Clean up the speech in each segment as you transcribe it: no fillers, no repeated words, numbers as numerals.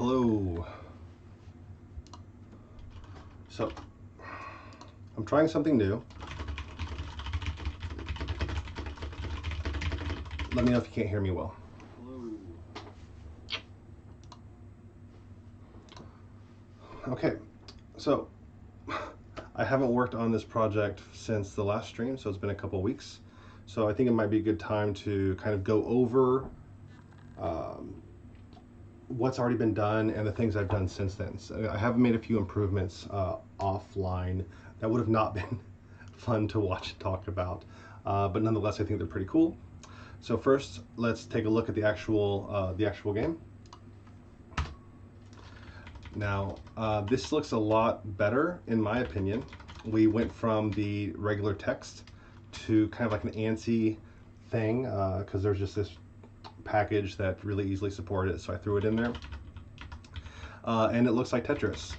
Hello. So, I'm trying something new. Let me know if you can't hear me well. Okay, so I haven't worked on this project since the last stream, so it's been a couple weeks. So I think it might be a good time to kind of go over what's already been done and the things I've done since then. So I have made a few improvements offline that would have not been fun to watch and talk about, but nonetheless I think they're pretty cool. So first, let's take a look at the actual game. Now, this looks a lot better in my opinion. We went from the regular text to kind of like an ANSI thing because there's just this package that really easily supported it, so I threw it in there. And it looks like Tetris.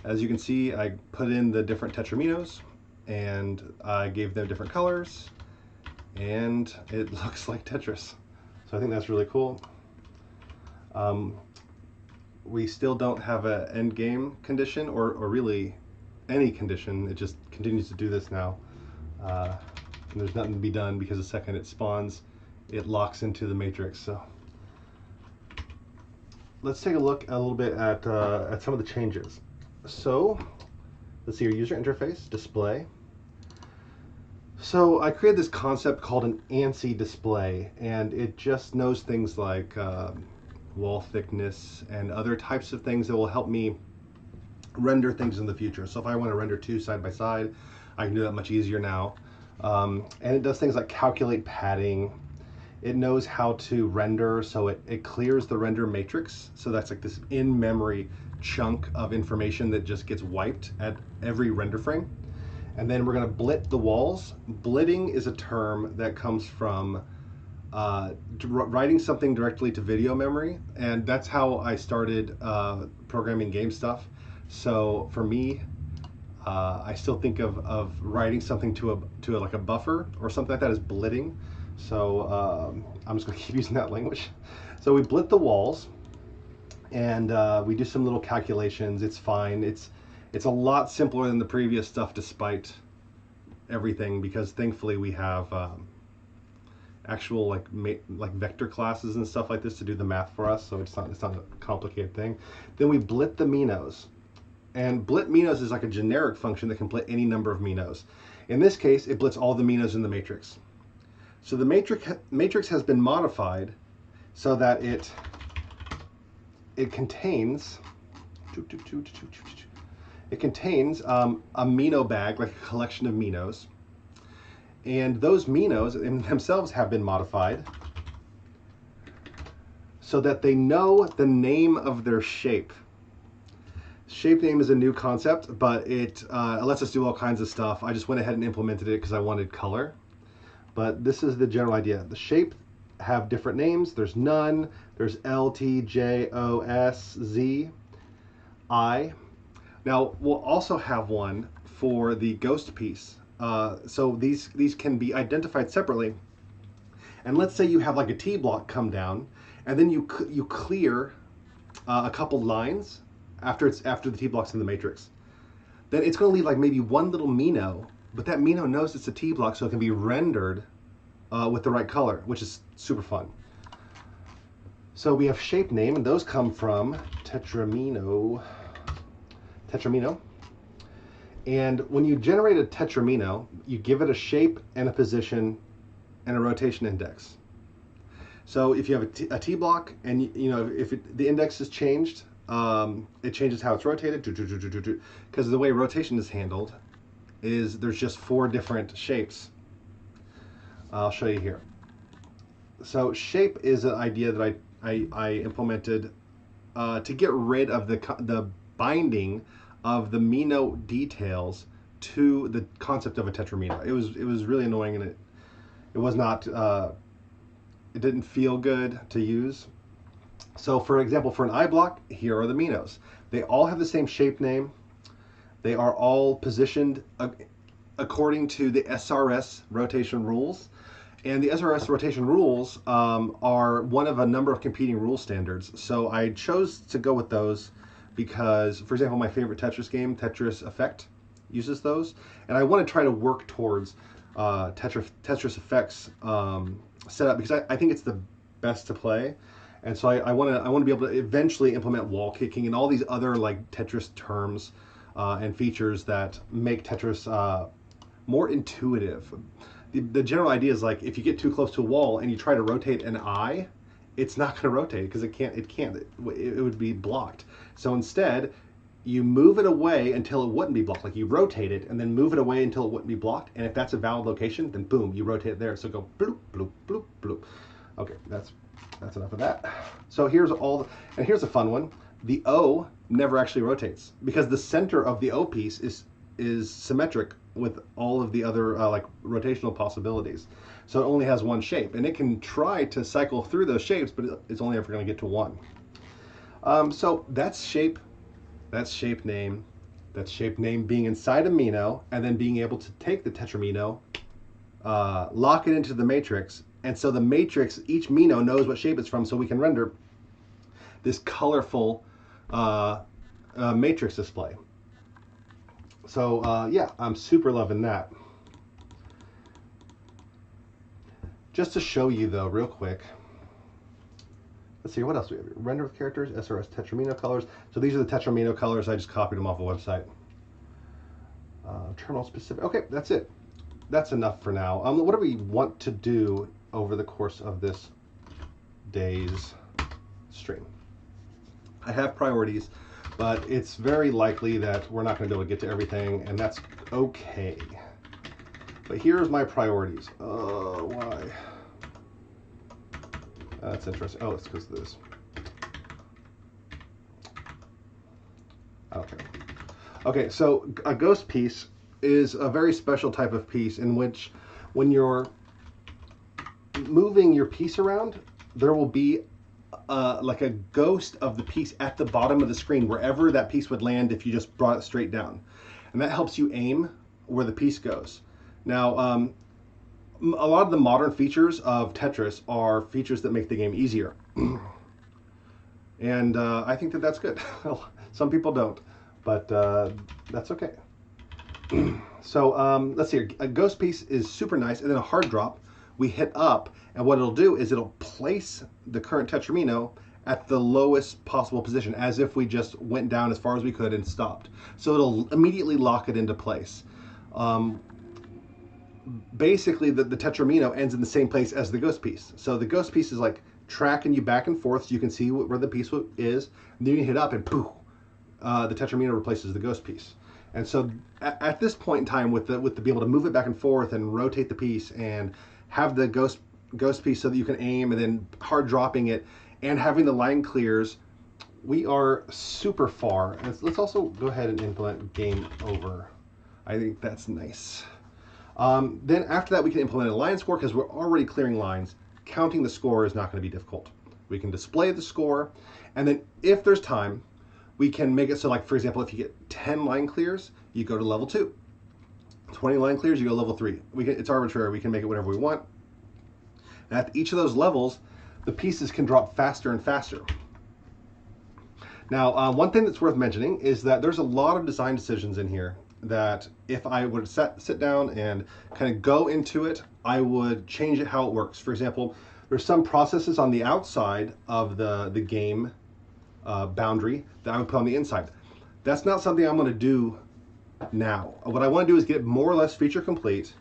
As you can see, I put in the different tetraminos and I gave them different colors, and it looks like Tetris. So I think that's really cool. We still don't have an end game condition or really any condition. It just continues to do this now. And there's nothing to be done because the second it spawns, it locks into the matrix. So let's take a look a little bit at some of the changes. So let's see your user interface, display. So I created this concept called an ANSI display, and it just knows things like wall thickness and other types of things that will help me render things in the future. So if I want to render two side by side, I can do that much easier now. And it does things like calculate padding. It knows how to render, so it clears the render matrix. So that's like this in-memory chunk of information that just gets wiped at every render frame. And then we're going to blit the walls. Blitting is a term that comes from writing something directly to video memory, and that's how I started programming game stuff. So for me, I still think of writing something to like a buffer or something like that as blitting. So I'm just going to keep using that language. So we blit the walls, and we do some little calculations. It's fine. It's a lot simpler than the previous stuff, despite everything, because thankfully we have actual like vector classes and stuff like this to do the math for us. So it's not a complicated thing. Then we blit the minos. And blit minos is like a generic function that can blit any number of minos. In this case, it blits all the minos in the matrix. So the matrix has been modified so that it contains a mino bag, like a collection of minos. And those minos in themselves have been modified so that they know the name of their shape. Shape name is a new concept, but it lets us do all kinds of stuff. I just went ahead and implemented it because I wanted color. But this is the general idea. The shape have different names. There's none. There's L, T, J, O, S, Z, I. Now we'll also have one for the ghost piece. So these can be identified separately. And let's say you have like a T block come down, and then you clear a couple lines after the T block's in the matrix. Then it's going to leave like maybe one little mino, but that mino knows it's a T block, so it can be rendered with the right color, which is super fun. So we have shape name, and those come from tetramino. And when you generate a tetramino, you give it a shape and a position and a rotation index. So if you have a T block, and if the index is changed, it changes how it's rotated. Because the way rotation is handled is there's just 4 different shapes. I'll show you here. So shape is an idea that I implemented to get rid of the binding of the mino details to the concept of a tetramino. It was really annoying, and it was not it didn't feel good to use. So for example, for an I block, here are the minos. They all have the same shape name. They are all positioned according to the SRS rotation rules, And the SRS rotation rules are one of a number of competing rule standards. So I chose to go with those because, for example, my favorite Tetris game, Tetris Effect, uses those. And I want to try to work towards Tetris Effect's setup because I think it's the best to play. And so I want to be able to eventually implement wall kicking and all these other like Tetris terms and features that make Tetris more intuitive. The general idea is like if you get too close to a wall and you try to rotate an eye, it's not going to rotate because it would be blocked. So instead, you move it away until it wouldn't be blocked. Like you rotate it and then move it away until it wouldn't be blocked. And if that's a valid location, then boom, you rotate it there. So go bloop, bloop, bloop, bloop. Okay, that's enough of that. So here's and here's a fun one. The O never actually rotates because the center of the O piece is symmetric with all of the other like rotational possibilities. So it only has one shape, and it can try to cycle through those shapes, but it's only ever going to get to one. So that's shape name being inside a Mino, and then being able to take the Tetramino, lock it into the matrix, and so the matrix, each Mino knows what shape it's from, so we can render this colorful matrix display. So yeah, I'm super loving that. Just to show you though, real quick, let's see, what else do we have here? Render with characters, SRS Tetramino colors. So these are the Tetramino colors. I just copied them off a website. Terminal specific. Okay, that's it. That's enough for now. What do we want to do over the course of this day's stream? I have priorities, but it's very likely that we're not going to be able to get to everything, and that's okay. But here's my priorities. Why? That's interesting. Oh, it's because of this. Okay. Okay, so a ghost piece is a very special type of piece in which when you're moving your piece around, there will be like a ghost of the piece at the bottom of the screen, wherever that piece would land if you just brought it straight down. And that helps you aim where the piece goes. Now, a lot of the modern features of Tetris are features that make the game easier. And I think that that's good. Some people don't, but that's okay. So let's see here. A ghost piece is super nice, and then a hard drop. We hit up, and what it'll do is it'll place the current Tetramino at the lowest possible position, as if we just went down as far as we could and stopped. So it'll immediately lock it into place. Basically, the Tetramino ends in the same place as the ghost piece. So the ghost piece is like tracking you back and forth so you can see where the piece is. And then you hit up and poof, the Tetramino replaces the ghost piece. And so at this point in time, with the be able to move it back and forth and rotate the piece and have the ghost piece so that you can aim, and then hard dropping it and having the line clears, we are super far. And let's also go ahead and implement game over. I think that's nice. Then after that, we can implement a line score because we're already clearing lines. Counting the score is not going to be difficult. We can display the score, and then if there's time, we can make it so, like, for example, if you get 10 line clears, you go to level 2. 20 line clears, you go to level 3. It's arbitrary. We can make it whatever we want. And at each of those levels, the pieces can drop faster and faster. Now, one thing that's worth mentioning is that there's a lot of design decisions in here that if I would sit down and kind of go into it, I would change it how it works. For example, there's some processes on the outside of the game boundary that I would put on the inside. That's not something I'm going to do now. What I want to do is get more or less feature complete,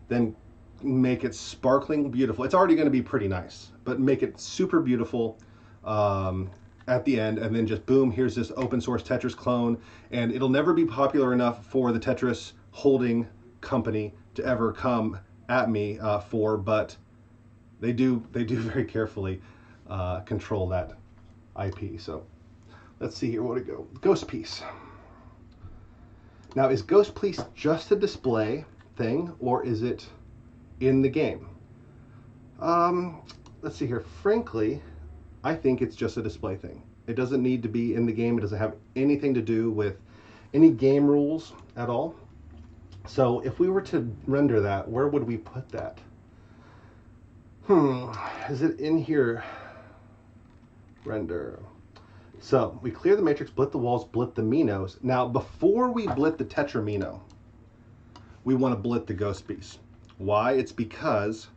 then make it sparkling beautiful. It's already going to be pretty nice, but make it super beautiful at the end, and then just boom, here's this open source Tetris clone, and it'll never be popular enough for the Tetris holding company to ever come at me but they do very carefully control that IP. So let's see here, where to go. Ghost piece. Now, is ghost piece just a display thing, or is it in the game? Let's see here. Frankly, I think it's just a display thing. It doesn't need to be in the game. It doesn't have anything to do with any game rules at all. So if we were to render that, where would we put that? Is it in here? Render. So we clear the matrix, blit the walls, blit the minos. Now, before we blit the tetramino, we want to blit the ghost piece. Why? It's because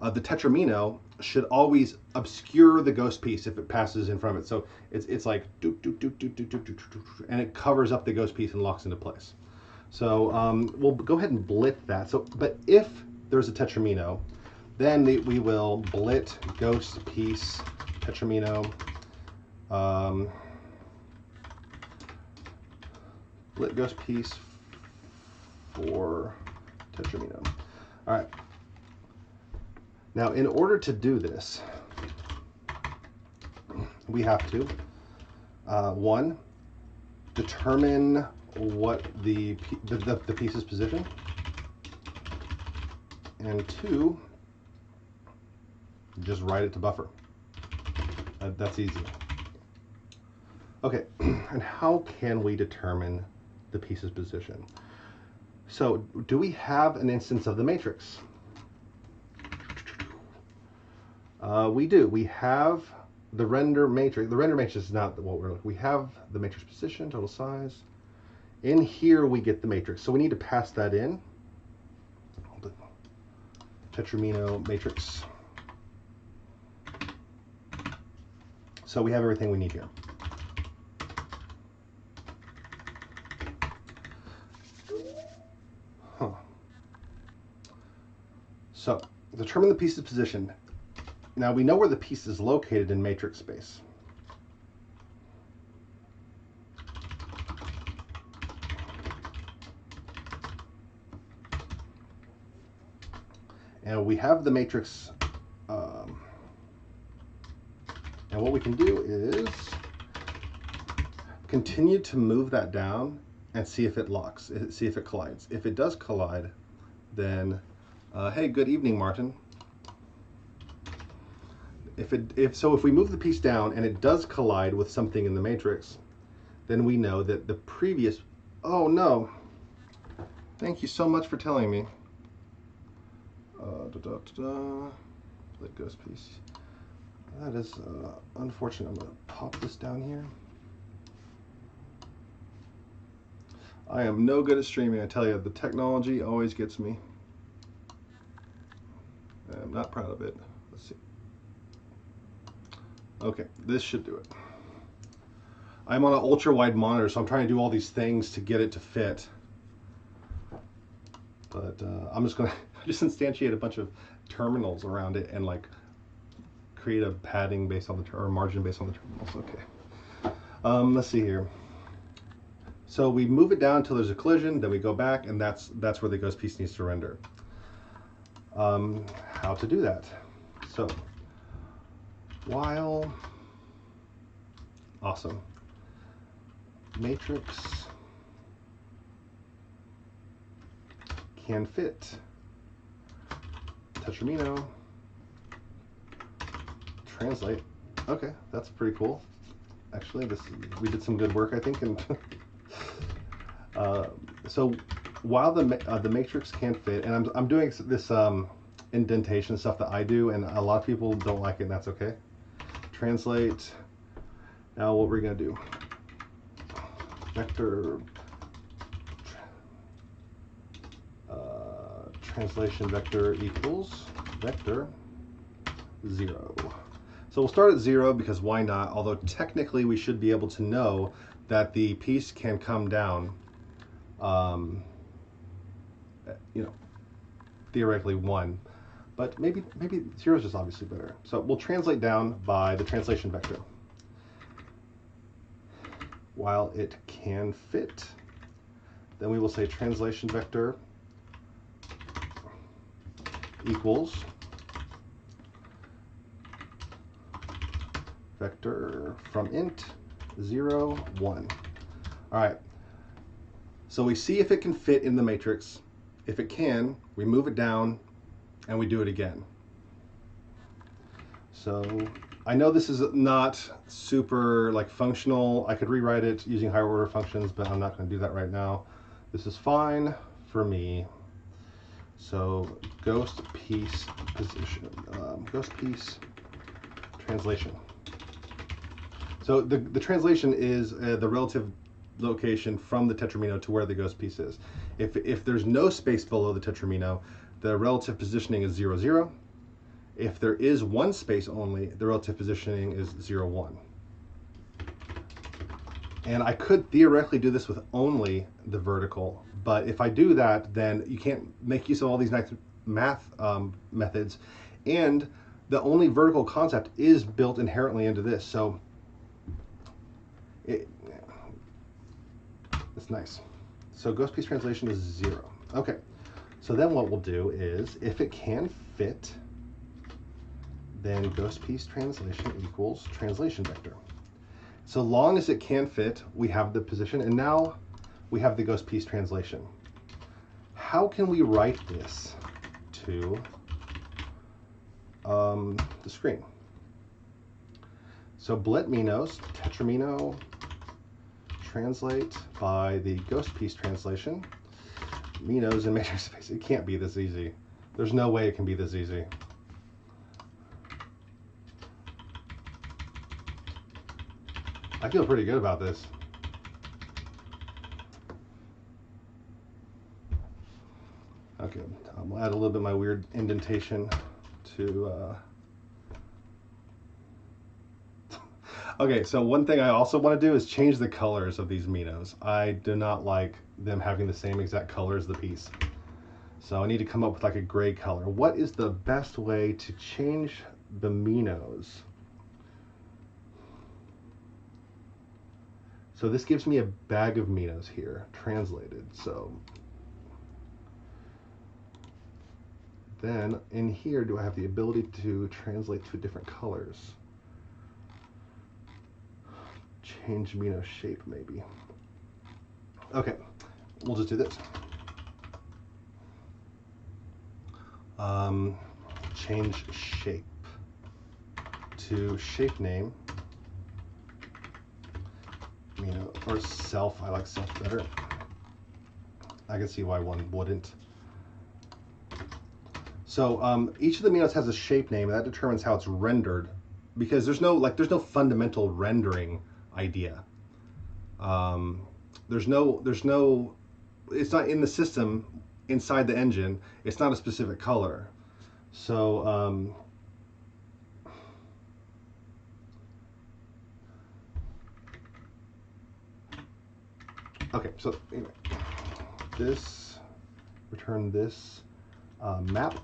the tetramino should always obscure the ghost piece if it passes in front of it. So it's like doop, doop, doop, doop, doop, doop, doop, doop, and it covers up the ghost piece and locks into place. So we'll go ahead and blit that. So, but if there's a tetramino, then we will blit ghost piece tetramino. Blit ghost piece for tetramino. All right. Now, in order to do this, we have to, one, determine what the piece's position, and two, just write it to buffer. That's easy. Okay, and how can we determine the piece's position? So, do we have an instance of the matrix? We do. We have the render matrix. The render matrix is not what we're looking. We have the matrix position, total size. In here, we get the matrix. So we need to pass that in. Tetramino matrix. So we have everything we need here. So determine the piece's position. Now we know where the piece is located in matrix space. And we have the matrix, and what we can do is continue to move that down and see if it locks, see if it collides. If it does collide, then, hey, good evening, Martin. If we move the piece down and it does collide with something in the matrix, then we know that the previous, oh no, thank you so much for telling me. The ghost piece. That is unfortunate. I'm going to pop this down here. I am no good at streaming, I tell you. The technology always gets me. I'm not proud of it. Let's see. Okay, this should do it. I'm on an ultra wide monitor, so I'm trying to do all these things to get it to fit. But I'm just going to just instantiate a bunch of terminals around it and like create a padding based on the or margin based on the terminals. Okay. Let's see here. So we move it down until there's a collision, then we go back, and that's where the ghost piece needs to render. How to do that? So while awesome matrix can fit tetramino translate. Okay, that's pretty cool. Actually, we did some good work, I think. And so while the matrix can fit, and I'm doing this indentation stuff that I do, and a lot of people don't like it, and that's okay. Translate. Now what we're gonna do? Vector translation vector equals vector 0. So we'll start at 0 because why not? Although technically we should be able to know that the piece can come down, you know, theoretically 1, but maybe 0 is just obviously better. So we'll translate down by the translation vector. While it can fit, then we will say translation vector equals vector from int 0, 1. All right, so we see if it can fit in the matrix. If it can, we move it down and we do it again. So I know this is not super like functional. I could rewrite it using higher order functions, but I'm not going to do that right now. This is fine for me. So ghost piece position, ghost piece translation. So the translation is the relative location from the tetramino to where the ghost piece is. If there's no space below the tetramino, the relative positioning is 0, 0. If there is one space only, the relative positioning is 0, 1. And I could theoretically do this with only the vertical, but if I do that, then you can't make use of all these nice math methods, and the only vertical concept is built inherently into this, so it's nice. So ghost piece translation is 0. Okay, so then what we'll do is, if it can fit, then ghost piece translation equals translation vector. So long as it can fit, we have the position, and now we have the ghost piece translation. How can we write this to the screen? So blit-minos, tetramino, translate by the ghost piece translation. Minos in matrix space. It can't be this easy. There's no way it can be this easy. I feel pretty good about this. Okay, I'll add a little bit of my weird indentation to... Okay, so one thing I also want to do is change the colors of these minos. I do not like them having the same exact color as the piece. So I need to come up with like a gray color. What is the best way to change the minos? So this gives me a bag of minos here, translated. So then in here, do I have the ability to translate to different colors? Change mino shape, maybe. Okay, we'll just do this. Change shape to shape name. Mino, or self. I like self better. I can see why one wouldn't. So each of the minos has a shape name, and that determines how it's rendered, because there's no fundamental rendering idea. There's no, it's not in the system inside the engine. It's not a specific color. So okay, so anyway, this, return this map,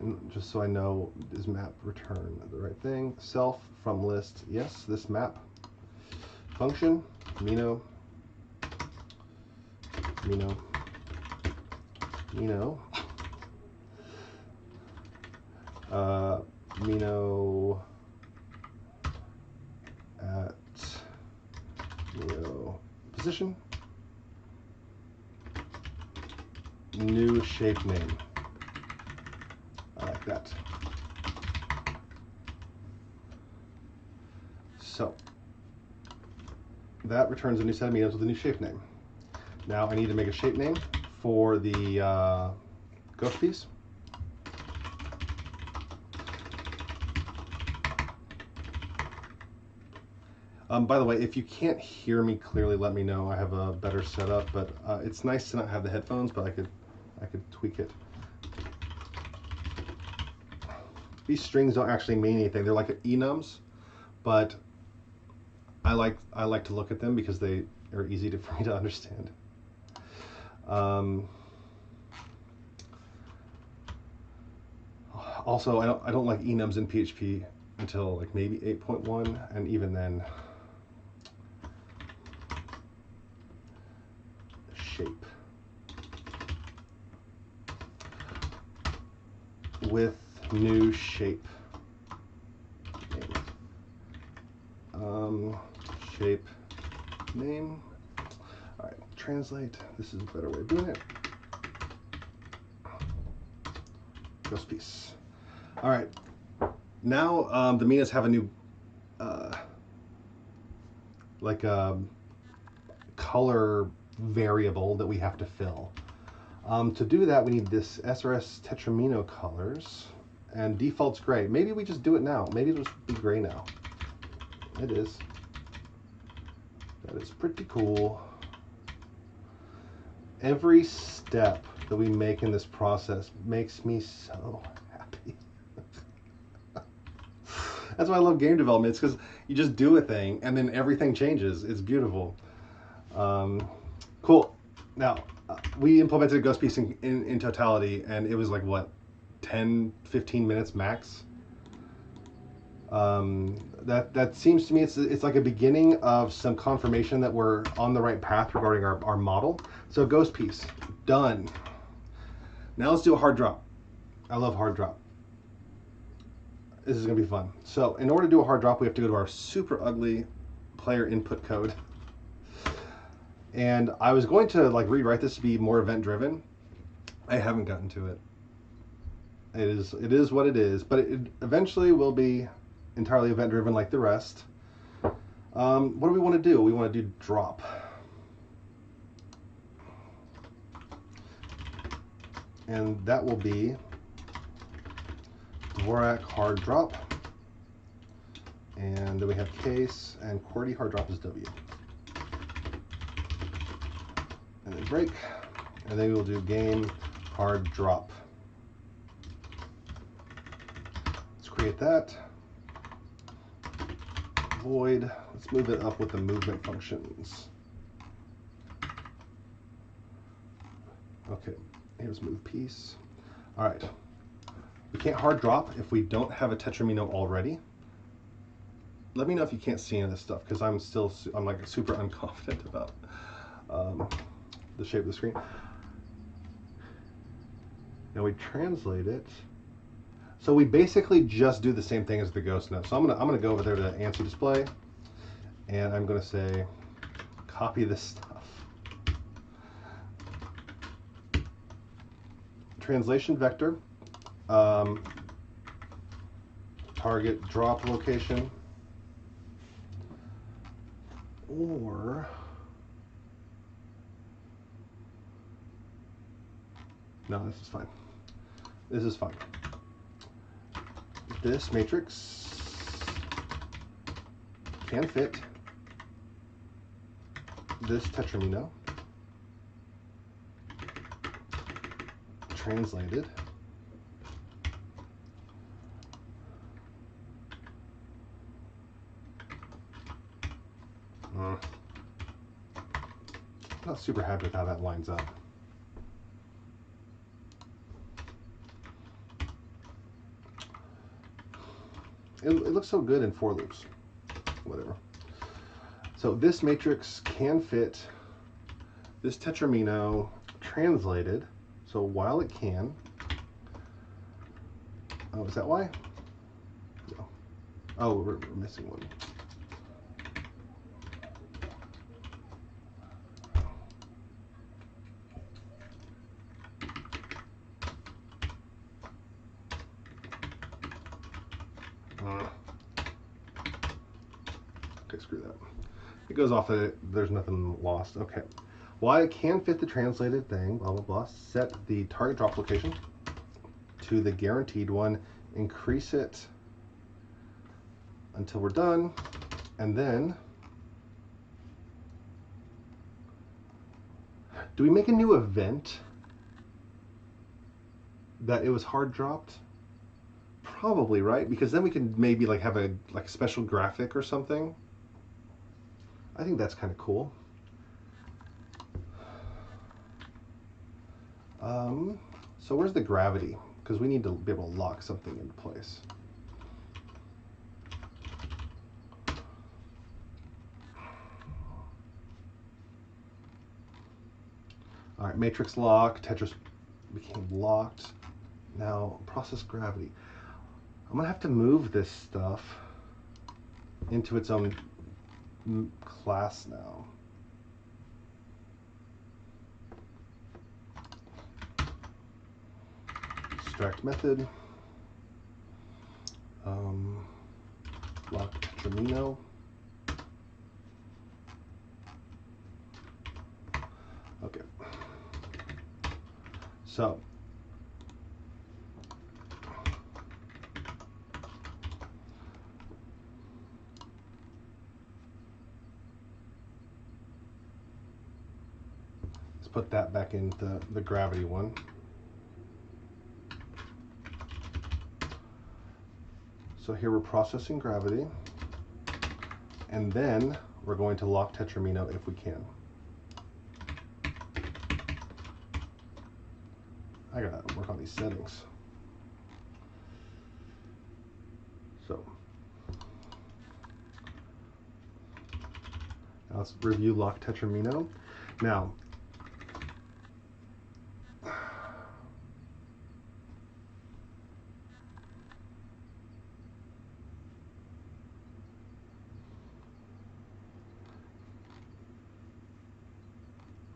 and just so I know, does map return the right thing? Self from list, yes, this map. Function, mino, mino, mino, mino at mino position, new shape name. I like that. So that returns a new set of minos with a new shape name. Now I need to make a shape name for the ghost piece. By the way, if you can't hear me clearly, let me know. I have a better setup, but it's nice to not have the headphones, but I could tweak it. These strings don't actually mean anything. They're like enums, but I like to look at them because they are easy for me to understand. Also, I don't like enums in PHP until like maybe 8.1, and even then, shape with new shape name. Shape name. All right, translate. This is a better way of doing it. Ghost piece. All right, now the minos have a new like a color variable that we have to fill. To do that, we need this SRS Tetramino colors, and default's gray. Maybe we just do it now. Maybe it'll just be gray now. It is. That is pretty cool. Every step that we make in this process makes me so happy. That's why I love game development. It's because you just do a thing and then everything changes. It's beautiful. Cool. Now, we implemented a ghost piece in totality, and it was like, what, 10, 15 minutes max? That seems to me it's like a beginning of some confirmation that we're on the right path regarding our model. So ghost piece, done. Now let's do a hard drop. I love hard drop. This is gonna be fun. So in order to do a hard drop, we have to go to our super ugly player input code. And I was going to like rewrite this to be more event driven. I haven't gotten to it. It is what it is, but it eventually will be entirely event driven like the rest. What do we want to do? We want to do drop. And that will be Dvorak hard drop. And then we have case, and QWERTY hard drop is W. And then break. And then we will do game hard drop. Let's create that. Void. Let's move it up with the movement functions. Okay, here's move piece. All right, we can't hard drop if we don't have a Tetramino already. Let me know if you can't see any of this stuff, because I'm like super unconfident about the shape of the screen. Now we translate it. So we basically just do the same thing as the ghost note. So I'm gonna go over there to ANSI display, and I'm gonna say, copy this stuff. Translation vector, target drop location, or no, this is fine. This is fine. This matrix can fit this Tetramino translated not super happy with how that lines up. It looks so good in for loops. Whatever. So this matrix can fit this Tetramino translated. So while it can, oh, is that why? No. Oh, we're missing one. Okay, screw that. It goes off of it. There's nothing lost. Okay. While it can fit the translated thing, blah, blah, blah, set the target drop location to the guaranteed one, increase it until we're done, and then do we make a new event that it was hard dropped? Probably, right? Because then we can maybe like have a special graphic or something. I think that's kind of cool. So where's the gravity? Because we need to be able to lock something into place. All right, matrix lock, Tetris became locked. Now process gravity. I'm gonna have to move this stuff into its own class now. Extract method. Lock Tetramino. Okay. So let's put that back into the gravity one. So here we're processing gravity, and then we're going to lock tetramino if we can. I gotta work on these settings. So now let's review lock tetramino. Now,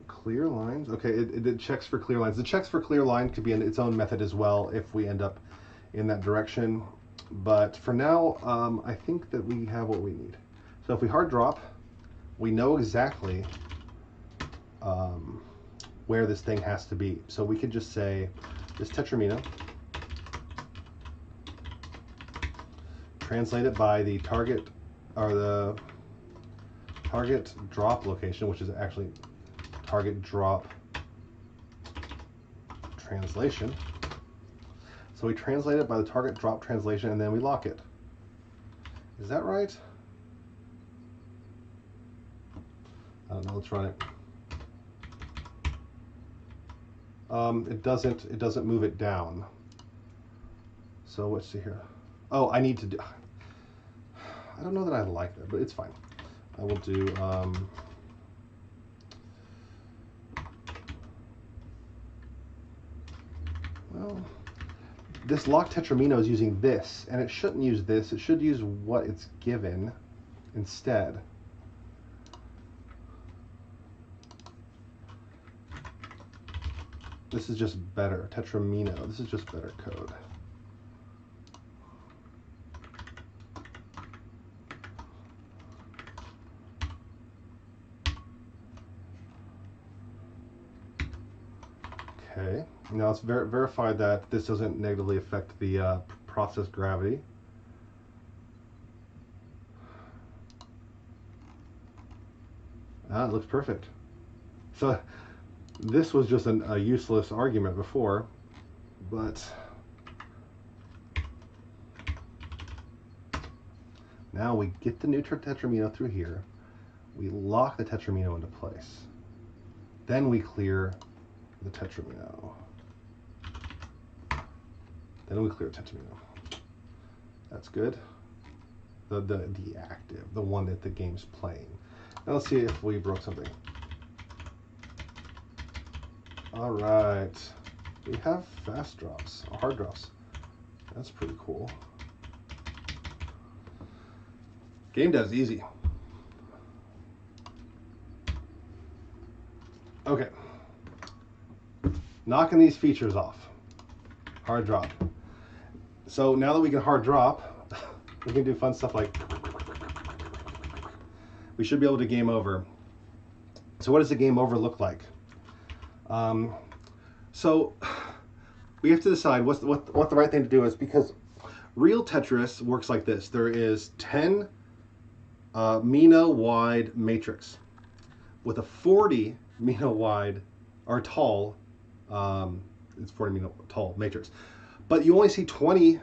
clear lines. Okay, it checks for clear lines. The checks for clear line could be in its own method as well if we end up in that direction. But for now, I think that we have what we need. So if we hard drop, we know exactly where this thing has to be. So we could just say this tetramino, translate it by the target or the target drop location, which is actually target drop translation. So we translate it by the target drop translation and then we lock it. Is that right? I don't know, let's run it. It doesn't move it down. So let's see here. Oh, I need to do, I don't know that I like that, but it's fine. I will do, well, this lock tetramino is using this, and it shouldn't use this. It should use what it's given instead. This is just better. Tetramino. This is just better code. Okay. Now let's verify that this doesn't negatively affect the process gravity. Ah, it looks perfect. So this was just a useless argument before, but now we get the new tetramino through here. We lock the tetramino into place. Then we clear the tetramino. Then we clear tetramino. That's good. The active, the one that the game's playing. Now let's see if we broke something. All right, we have fast drops, hard drops. That's pretty cool. Game dev's easy. Okay, knocking these features off. Hard drop. So now that we can hard drop, we can do fun stuff like, we should be able to game over. So what does the game over look like? So we have to decide what the right thing to do is, because real Tetris works like this. There is 10 Mino wide matrix with a 40 Mino wide or tall, it's 40 Mino tall matrix, but you only see 20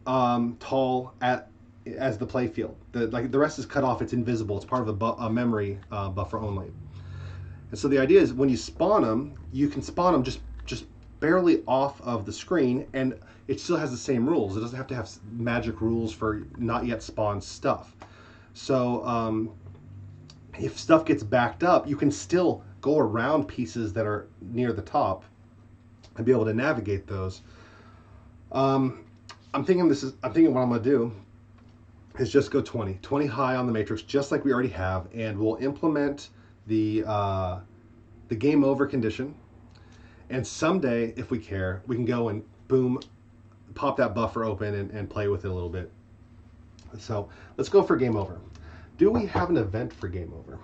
tall as the play field. The rest is cut off. It's invisible. It's part of a memory buffer only. And so the idea is when you spawn them, you can spawn them just barely off of the screen, and it still has the same rules. It doesn't have to have magic rules for not yet spawned stuff. So if stuff gets backed up, you can still go around pieces that are near the top and be able to navigate those. I'm thinking what I'm gonna do is just go 20 high on the matrix, just like we already have, and we'll implement the game over condition. And someday, if we care, we can go and boom, pop that buffer open and play with it a little bit. So let's go for game over. Do we have an event for game over?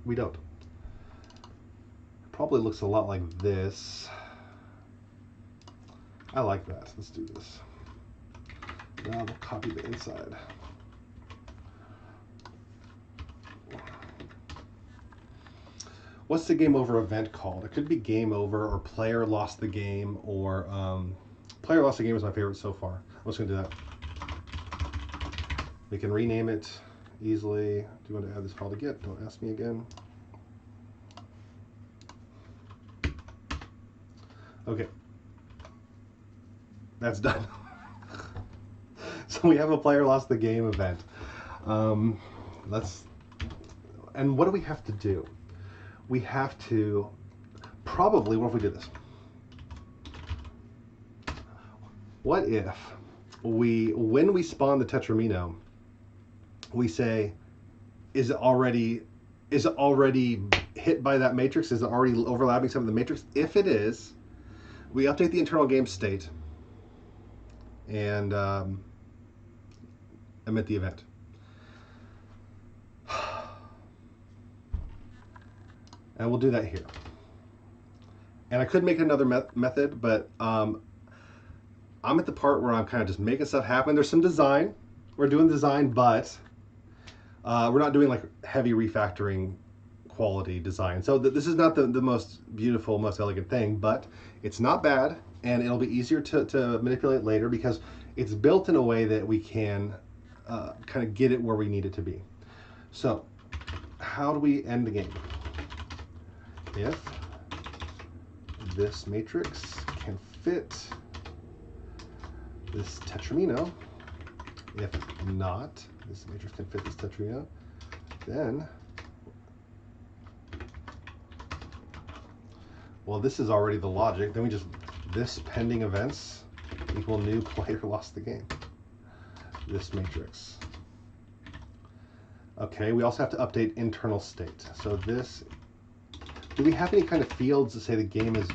We don't. Probably looks a lot like this. I like that. Let's do this. Now we'll copy the inside. What's the game over event called? It could be game over, or player lost the game, or player lost the game is my favorite so far. I'm just gonna do that. We can rename it easily. Do you want to add this file to Git? Don't ask me again. Okay, that's done. So we have a player lost the game event. And what do we have to do? We have to probably, what if we do this? What if when we spawn the Tetramino, we say, is it already hit by that matrix? Is it already overlapping some of the matrix? If it is, we update the internal game state and emit the event. And we'll do that here. And I could make another method, but I'm at the part where I'm kind of just making stuff happen. There's some design. We're doing design, but we're not doing like heavy refactoring quality design. So this is not the most beautiful, most elegant thing, but it's not bad, and it'll be easier to manipulate later because it's built in a way that we can kind of get it where we need it to be. So how do we end the game? If this matrix can fit this Tetramino, if not, this matrix can fit this Tetramino, then, well, this is already the logic. Then we just, this pending events equal new player lost the game. This matrix. Okay, we also have to update internal state. So this, do we have any kind of fields to say the game is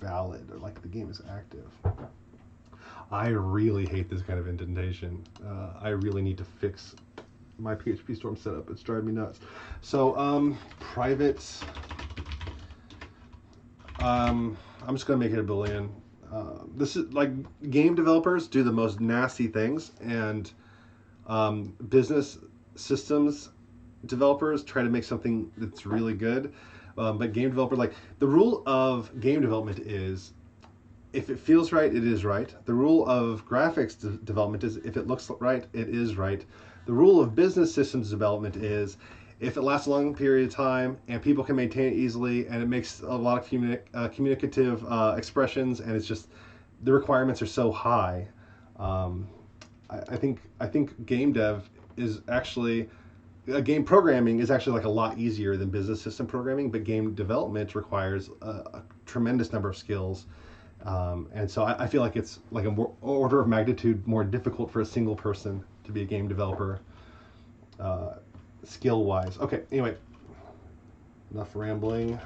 valid or like the game is active? I really hate this kind of indentation. I really need to fix my PHP Storm setup. It's driving me nuts. So private, I'm just gonna make it a Boolean. This is like, game developers do the most nasty things, and business systems developers try to make something that's really good. But game developer, like, the rule of game development is, if it feels right, it is right. The rule of graphics development is, if it looks right, it is right. The rule of business systems development is, if it lasts a long period of time and people can maintain it easily and it makes a lot of communicative expressions, and it's just, the requirements are so high. I think game dev is actually, game programming is actually like a lot easier than business system programming, but game development requires a tremendous number of skills. And so I feel like it's like an order of magnitude more difficult for a single person to be a game developer, skill-wise. Okay, anyway, enough rambling.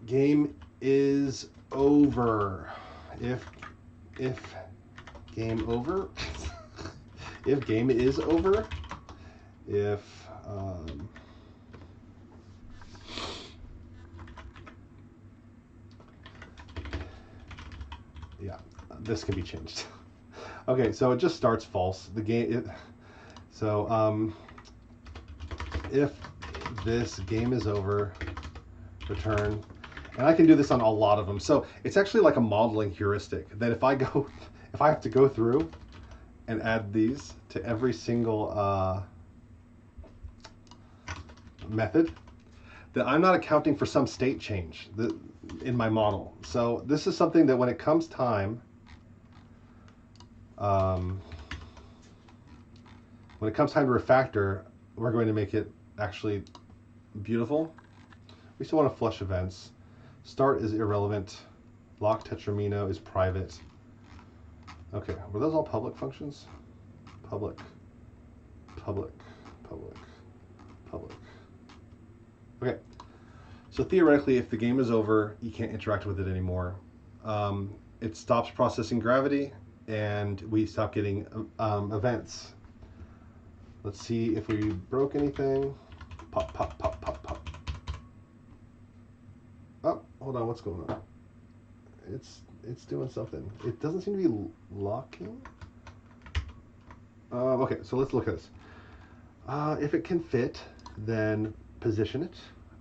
Game is over. If game over, if game is over, if yeah, this can be changed. Okay, so it just starts false. The game, if this game is over, return. And I can do this on a lot of them. So it's actually like a modeling heuristic that if I have to go through and add these to every single method, that I'm not accounting for some state change in my model. So this is something that when it comes time, to refactor, we're going to make it actually beautiful. We still want to flush events. Start is irrelevant. Lock Tetramino is private. Okay, were those all public functions? Public, public, public, public. Okay, so theoretically, if the game is over, you can't interact with it anymore. It stops processing gravity, and we stop getting events. Let's see if we broke anything. Pop, pop, pop, pop, pop. hold on, what's going on? It's doing something. It doesn't seem to be locking. Okay, so let's look at this. If it can fit, then position it,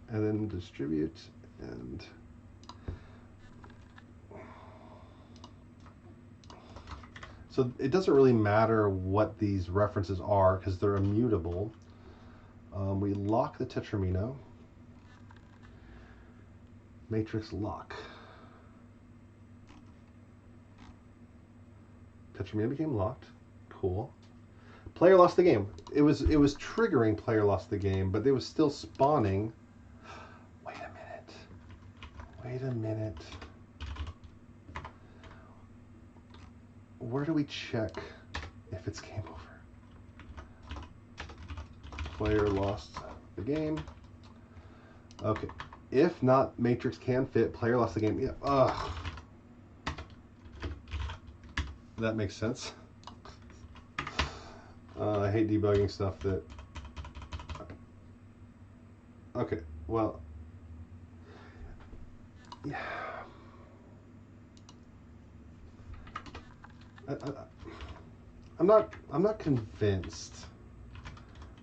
and then distribute, and so it doesn't really matter what these references are because they're immutable. We lock the tetramino. Matrix lock. Tetramino became locked. Cool. Player lost the game. It was triggering player lost the game, but it was still spawning. Wait a minute. Wait a minute. Where do we check if it's game over? Player lost the game. Okay. If not, matrix can fit. Player lost the game. Yeah. Ugh. That makes sense. I hate debugging stuff that... Okay, well... Yeah. I'm not convinced.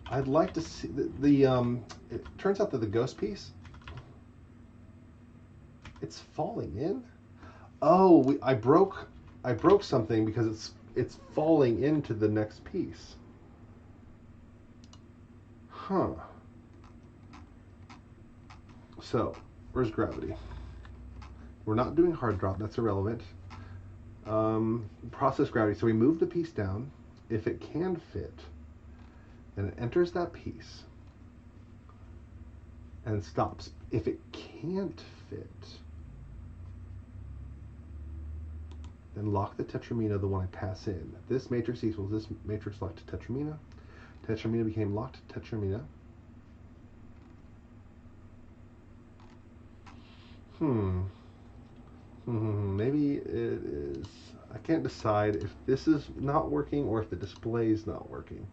I'd like to see it turns out that the ghost piece, it's falling in. Oh, I broke something because it's falling into the next piece. Huh. So, where's gravity? We're not doing hard drop, that's irrelevant. Process gravity. So we move the piece down. If it can fit, then it enters that piece and stops. If it can't fit, then lock the tetramino, the one I pass in. This matrix equals this matrix locked to tetramino. Tetramino became locked to tetramino. Maybe it is. I can't decide if this is not working or if the display is not working.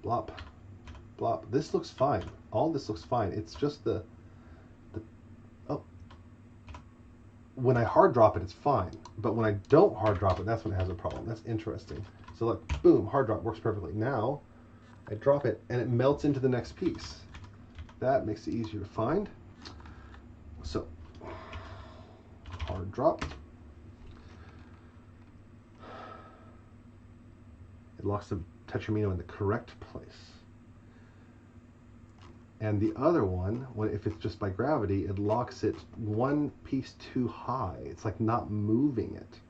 Blop. Blop. This looks fine. All this looks fine. It's just the oh. When I hard drop it, it's fine. But when I don't hard drop it, that's when it has a problem. That's interesting. So look, boom, hard drop works perfectly. Now, I drop it and it melts into the next piece. That makes it easier to find. So, hard drop. It locks the tetramino in the correct place. And the other one, if it's just by gravity, it locks it one piece too high. It's like not moving it.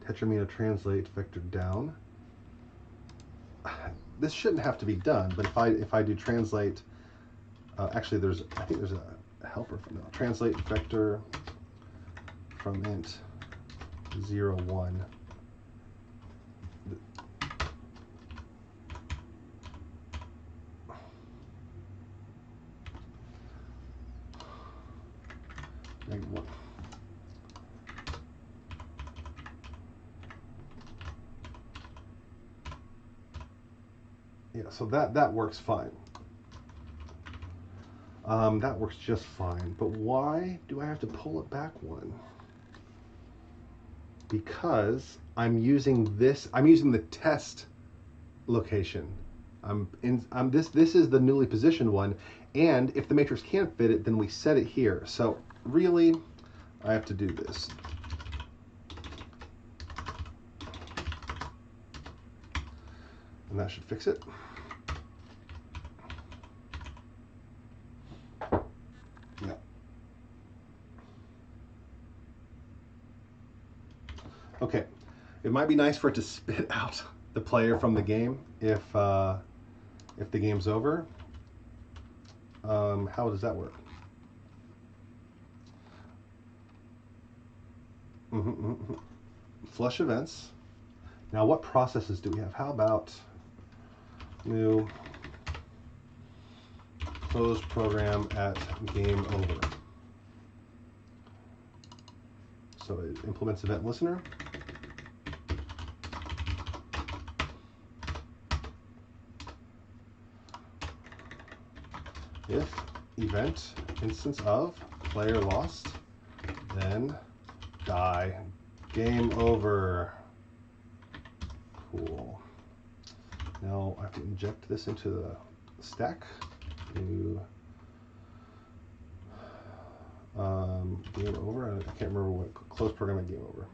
Tetramino translate vector down. This shouldn't have to be done, but if I do translate, actually I think there's a helper for now. Translate vector from int 0, 1. -1. Yeah, so that works fine. That works just fine. But why do I have to pull it back one? Because I'm using the test location. This is the newly positioned one, and if the matrix can't fit it, then we set it here. So really, I have to do this. And that should fix it. Yeah. Okay. It might be nice for it to spit out the player from the game if the game's over. How does that work? Flush events. Now, what processes do we have? How about new close program at game over? So it implements event listener. If event instance of player lost, then die. Game over. Cool. Now I have to inject this into the stack. New game over. I can't remember what close programming game over.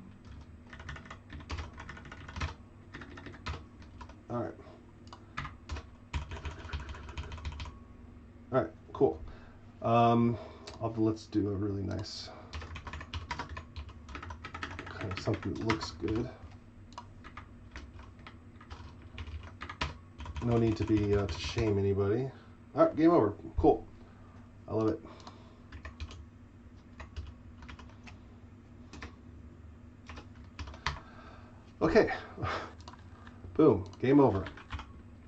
All right. All right. Cool. Let's do a really nice kind of something that looks good. No need to be to shame anybody. All right, game over. Cool. I love it. Okay. Boom. Game over.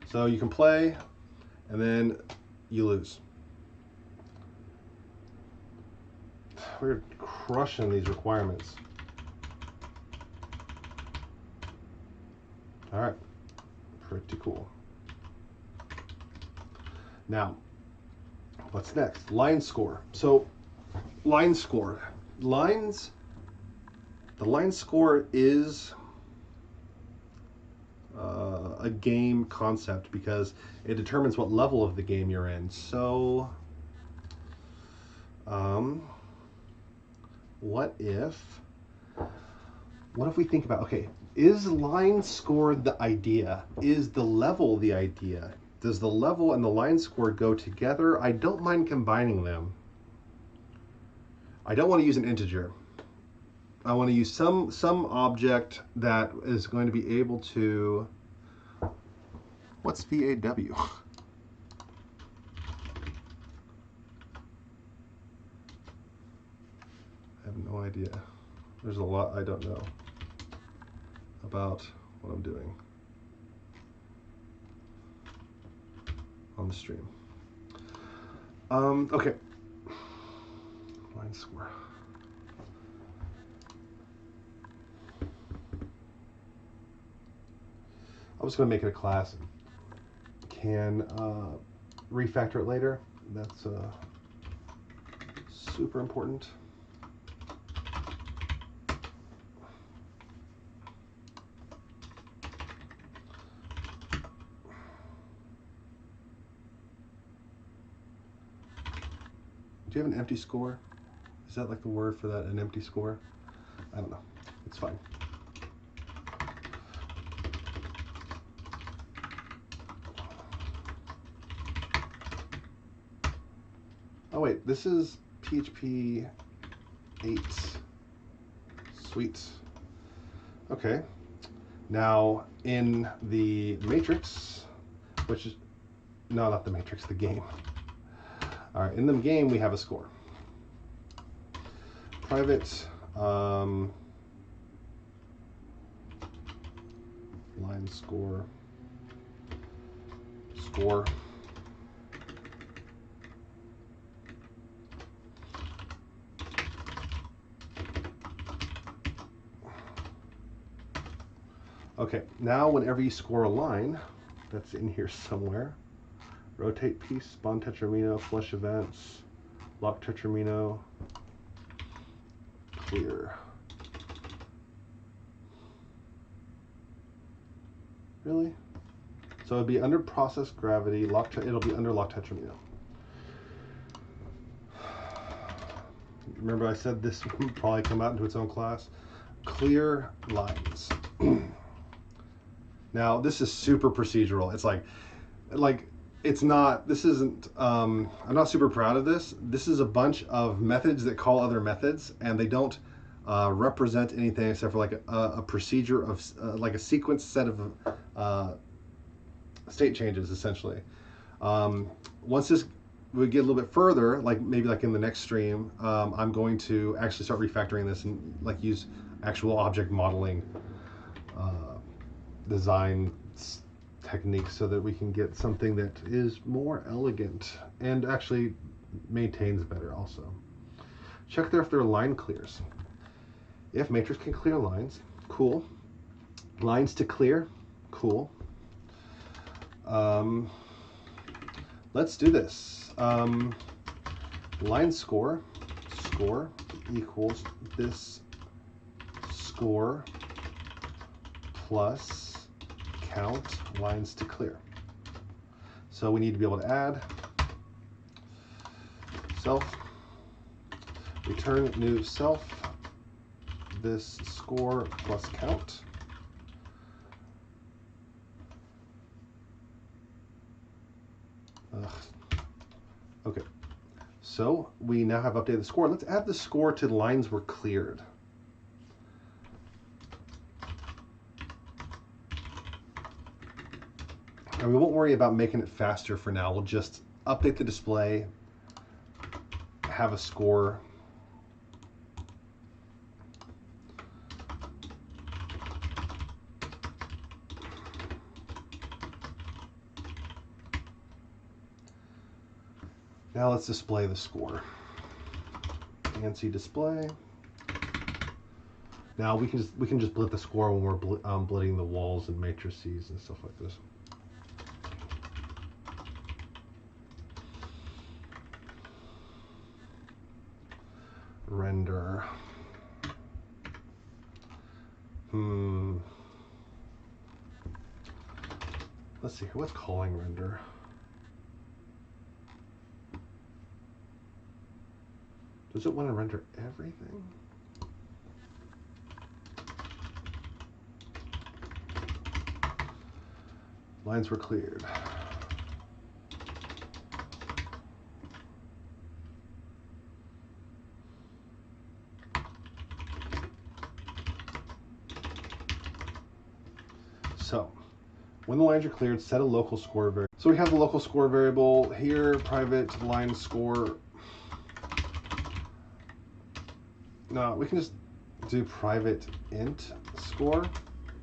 So you can play, and then you lose. We're crushing these requirements. All right. Pretty cool. Now, what's next? Line score. So, line score. The line score is a game concept because it determines what level of the game you're in. So, what if we think about, okay, is line score the idea? Is the level the idea? Does the level and the line score go together? I don't mind combining them. I don't want to use an integer. I want to use some object that is going to be able to... What's VAW? I have no idea. There's a lot I don't know about what I'm doing on the stream. Okay. Line score. I was going to make it a class. Can refactor it later. That's super important. Do you have an empty score? Is that like the word for that, an empty score? I don't know. It's fine. Oh wait, this is PHP 8. Sweet. Okay. Now in the matrix, which is, no, not the matrix, the game. All right, in the game we have a score. Private line score. Okay, now whenever you score a line, that's in here somewhere. Rotate piece, spawn tetramino, flush events, lock tetramino, clear. Really? So it'd be under process gravity, it'll be under lock tetramino. Remember I said this would probably come out into its own class. Clear lines. Now this is super procedural. It's like it's not, this isn't, I'm not super proud of this. This is a bunch of methods that call other methods, and they don't represent anything except for like a procedure of like a sequence set of state changes, essentially. Once we get a little bit further, like maybe like in the next stream, I'm going to actually start refactoring this and like use actual object modeling design techniques so that we can get something that is more elegant and actually maintains better also. Check there if there are line clears. If matrix can clear lines, cool. Lines to clear, cool. Let let's do this. Line score equals this score plus count lines to clear. So we need to be able to add self, return new self, this score plus count. Okay, so we now have updated the score. Let's add the score to the lines were cleared. And we won't worry about making it faster for now. We'll just update the display, have a score. Now let's display the score. ANSI display. Now we can just blit the score when we're blitting the walls and matrices and stuff like this. Render. Let's see here. What's calling render? Does it want to render everything? Lines were cleared. So, when the lines are cleared, set a local score variable. So we have the local score variable here, private line score. No, we can just do private int score.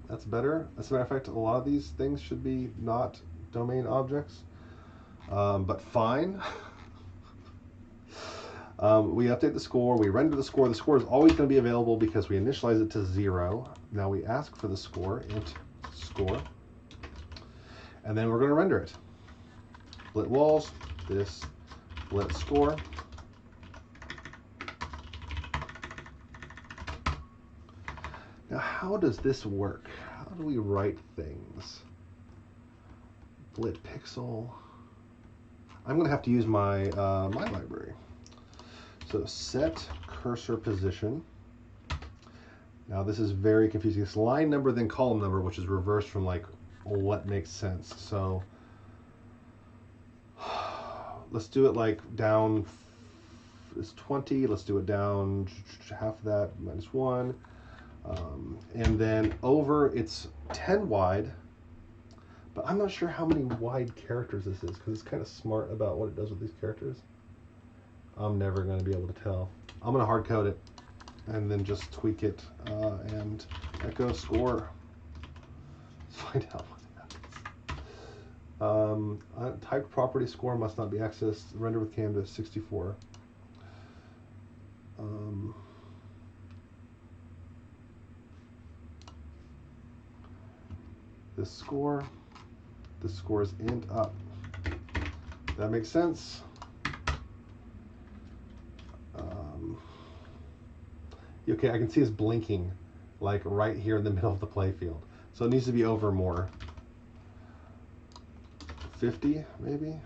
That's better. As a matter of fact, a lot of these things should be not domain objects, but fine. We update the score, we render the score. The score is always going to be available because we initialize it to 0. Now we ask for the score, int score, and then we're going to render it. Blit walls, this blit score. Now, how does this work? How do we write things? Blit pixel. I'm going to have to use my my library. So set cursor position. Now this is very confusing. It's line number then column number, which is reversed from like what makes sense. So let's do it like down is 20. Let's do it down half of that, -1. And then over, it's 10 wide, but I'm not sure how many wide characters this is because it's kind of smart about what it does with these characters. I'm never going to be able to tell. I'm going to hard code it and then just tweak it and echo score. Let's find out what happens. Typed property score must not be accessed. Render with canvas 64. This score is int up. That makes sense. Okay, I can see it's blinking like right here in the middle of the playfield. So it needs to be over more. 50 maybe?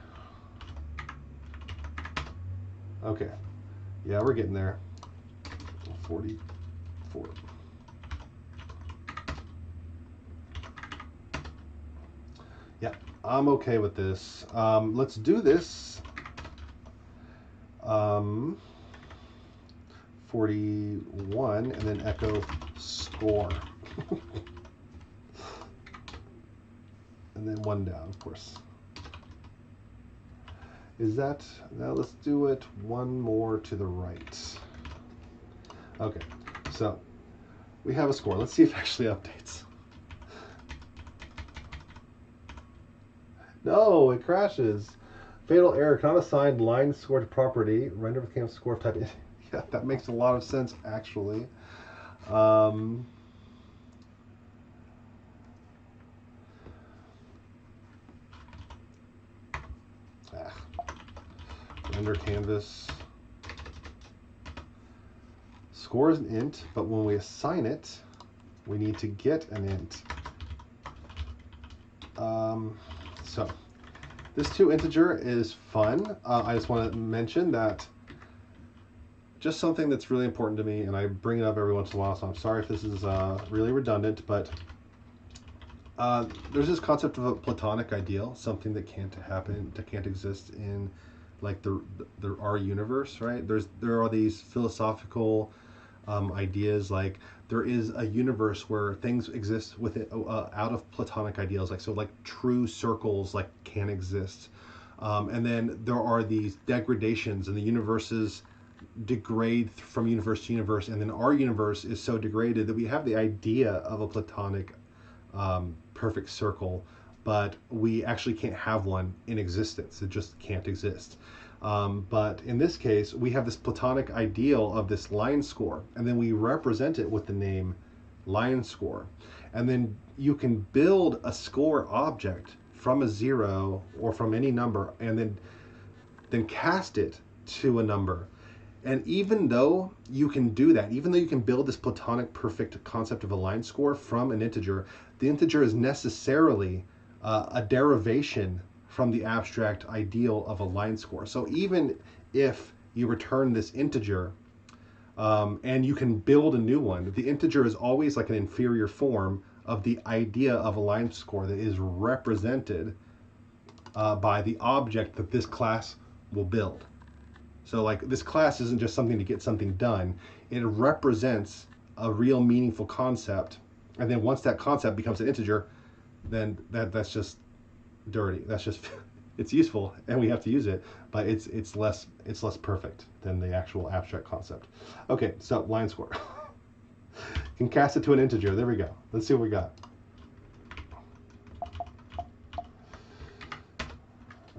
Okay. Yeah, we're getting there. 44. Yeah, I'm okay with this. Let's do this. 41 and then echo score. And then 1 down, of course. Is that, now let's do it 1 more to the right. Okay, so we have a score. Let's see if it actually updates. No, it crashes. Fatal error, cannot assign line score to property. Render with canvas score of type. Yeah, that makes a lot of sense, actually. render canvas. Score is an int, but when we assign it, we need to get an int. So this toInteger is fun. I just want to mention that just something that's really important to me, and I bring it up every once in a while, so I'm sorry if this is really redundant, but there's this concept of a platonic ideal, something that can't happen, that can't exist in like our universe, right? There are these philosophical ideas, like there is a universe where things exist with it out of platonic ideals, like so like true circles like can exist, and then there are these degradations, and the universes degrade from universe to universe, and then our universe is so degraded that we have the idea of a platonic perfect circle, but we actually can't have one in existence. It just can't exist. But in this case, we have this platonic ideal of this line score, and then we represent it with the name line score. And then you can build a score object from a 0 or from any number, and then cast it to a number. And even though you can do that, even though you can build this platonic perfect concept of a line score from an integer, the integer is necessarily a derivation from the abstract ideal of a line score. So even if you return this integer and you can build a new one, the integer is always like an inferior form of the idea of a line score that is represented by the object that this class will build. So like this class isn't just something to get something done. It represents a real meaningful concept. And then once that concept becomes an integer, then that's just dirty. That's just, it's useful and we have to use it, but it's less perfect than the actual abstract concept. Okay, so line score. Can cast it to an integer. There we go. Let's see what we got.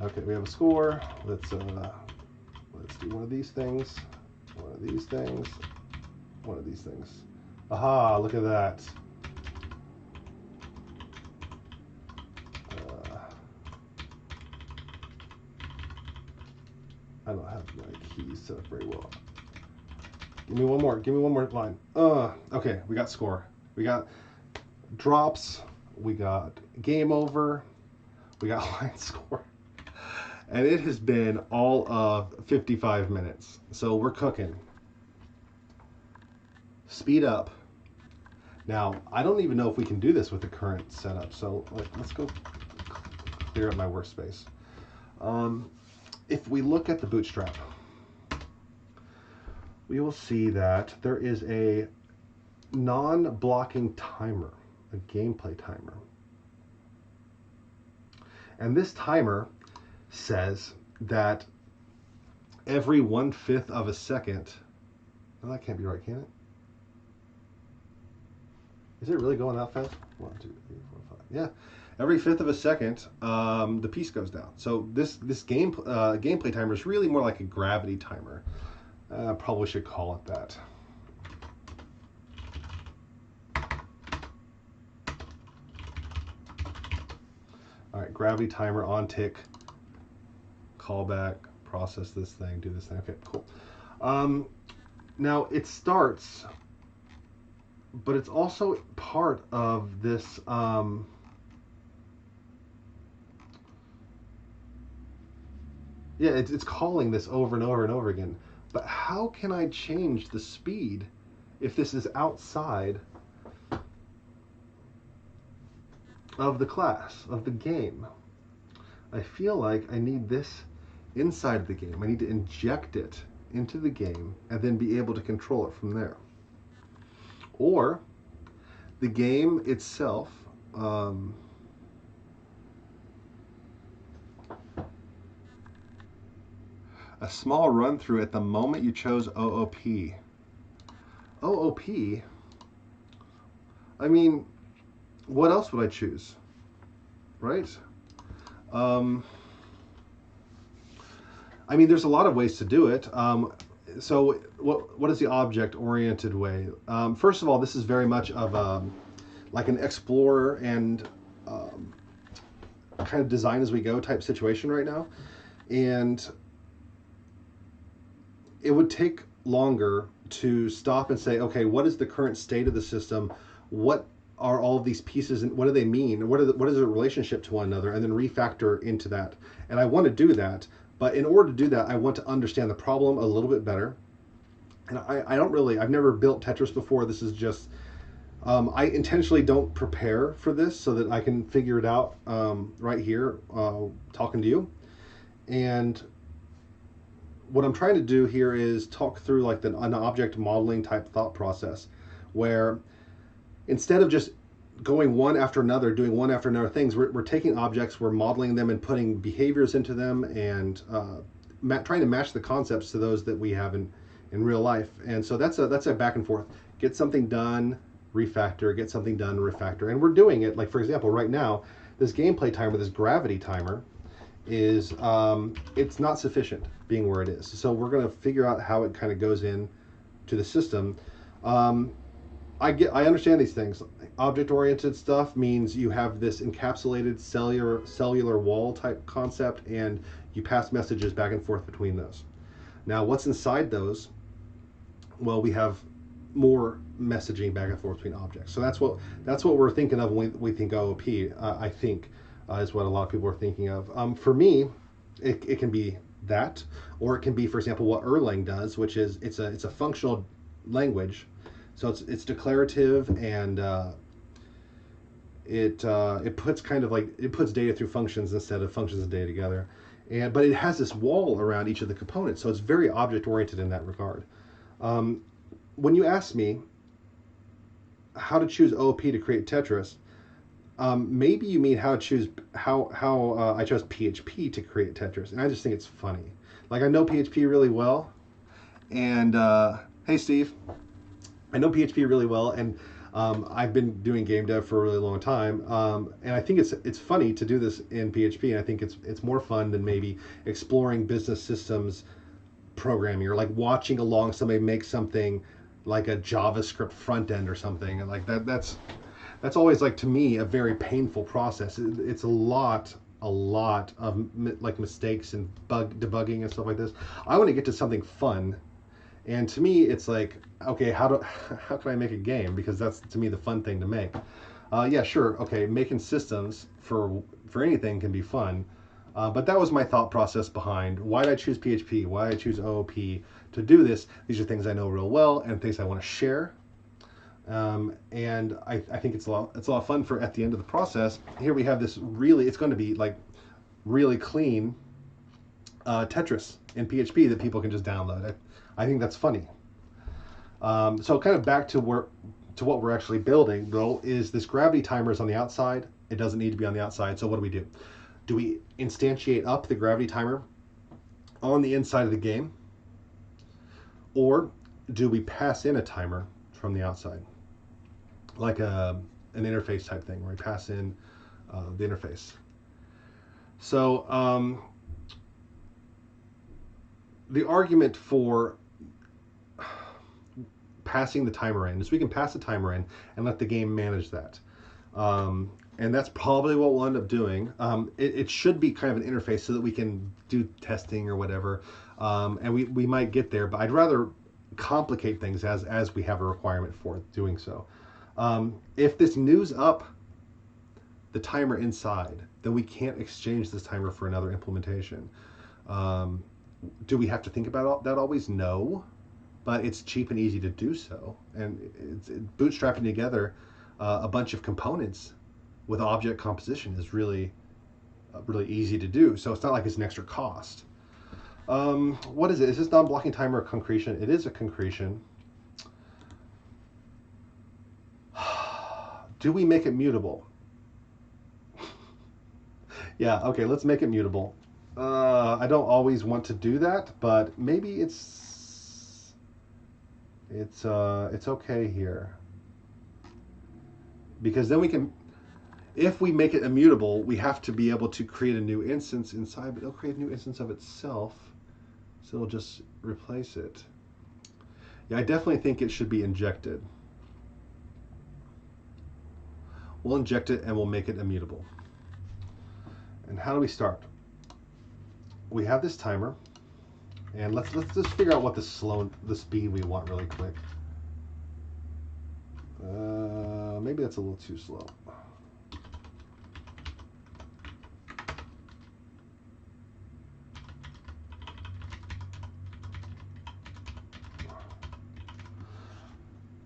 Okay, we have a score. Let's do one of these things, one of these things, one of these things. Aha, look at that. I don't have my keys set up very well. Give me one more line. Okay, we got score. We got drops, we got game over, we got line score. And it has been all of 55 minutes. So we're cooking. Speed up. Now, I don't even know if we can do this with the current setup. So let's go clear up my workspace. If we look at the Bootstrap, we will see that there is a non-blocking timer, a gameplay timer. And this timer says that every 1/5 of a second, no, that can't be right, can it? Is it really going that fast? 1, 2, 3, 4, 5. Yeah, every 1/5 of a second, the piece goes down. So this gameplay timer is really more like a gravity timer. Probably should call it that. All right, gravity timer on tick. Callback, process this thing, do this thing. Okay, cool. Now it starts, but it's also part of this yeah, it's calling this over and over and over again. But how can I change the speed if this is outside of the class, of the game? I feel like I need this inside the game. I need to inject it into the game and then be able to control it from there. Or the game itself, a small run through at the moment you chose OOP. OOP? I mean, what else would I choose? Right? I mean, there's a lot of ways to do it. So what is the object-oriented way? First of all, this is very much of like an explorer and kind of design as we go type situation right now. And it would take longer to stop and say, okay, what is the current state of the system? What are all of these pieces and what do they mean? What is the relationship to one another? And then refactor into that. And I want to do that, but in order to do that, I want to understand the problem a little bit better. And I don't really, I've never built Tetris before. This is just, I intentionally don't prepare for this so that I can figure it out right here, talking to you. And what I'm trying to do here is talk through like an object modeling type thought process where instead of just going one after another, doing one after another things, we're taking objects, we're modeling them and putting behaviors into them and trying to match the concepts to those that we have in real life. And so that's a back and forth. Get something done, refactor, get something done, refactor. And we're doing it, like for example, right now, this gameplay timer, this gravity timer, is it's not sufficient being where it is. So we're going to figure out how it kind of goes in to the system. I understand these things. Object-oriented stuff means you have this encapsulated cellular wall type concept, and you pass messages back and forth between those. Now, what's inside those? Well, we have more messaging back and forth between objects. So that's what we're thinking of when we think OOP. I think is what a lot of people are thinking of. For me, it can be that, or it can be, for example, what Erlang does, which is it's a functional language. So it's declarative, and it puts kind of like it puts data through functions instead of functions and data together, but it has this wall around each of the components, so it's very object oriented in that regard. When you ask me how to choose OOP to create Tetris, maybe you mean how I chose PHP to create Tetris, and I just think it's funny. Like I know PHP really well, and hey Steve. I know PHP really well, and I've been doing game dev for a really long time, and I think it's funny to do this in PHP, and I think it's more fun than maybe exploring business systems programming or like watching along somebody make something like a JavaScript front end or something, and like that's always like to me a very painful process. It's a lot of like mistakes and bug debugging and stuff like this. I want to get to something fun. And to me, it's like, okay, how can I make a game? Because that's, to me, the fun thing to make. Yeah, sure, okay, making systems for anything can be fun. But that was my thought process behind why did I choose PHP, why did I choose OOP to do this. These are things I know real well and things I want to share. And I think it's a lot of fun for at the end of the process. Here we have this it's going to be like really clean Tetris in PHP that people can just download. I think that's funny. So kind of back to what we're actually building though is this gravity timer is on the outside. It doesn't need to be on the outside. So what do? Do we instantiate up the gravity timer on the inside of the game? Or do we pass in a timer from the outside? Like an interface type thing where we pass in the interface. So the argument for passing the timer in is we can pass the timer in and let the game manage that. And that's probably what we'll end up doing. It should be kind of an interface so that we can do testing or whatever. And we might get there, but I'd rather complicate things as we have a requirement for doing so. If this news up the timer inside, then we can't exchange this timer for another implementation. Do we have to think about that always? No. But it's cheap and easy to do so, and it's bootstrapping together a bunch of components with object composition is really easy to do. So it's not like it's an extra cost. What is it? Is this non-blocking timer a concretion? It is a concretion. Do we make it mutable? Yeah, okay, let's make it mutable. I don't always want to do that, but maybe it's okay here, because then we can, if we make it immutable, we have to be able to create a new instance inside, but it'll create a new instance of itself, so it'll just replace it. Yeah, I definitely think it should be injected. We'll inject it and we'll make it immutable. And how do we start? We have this timer. And let's just figure out what the speed we want really quick. Maybe that's a little too slow.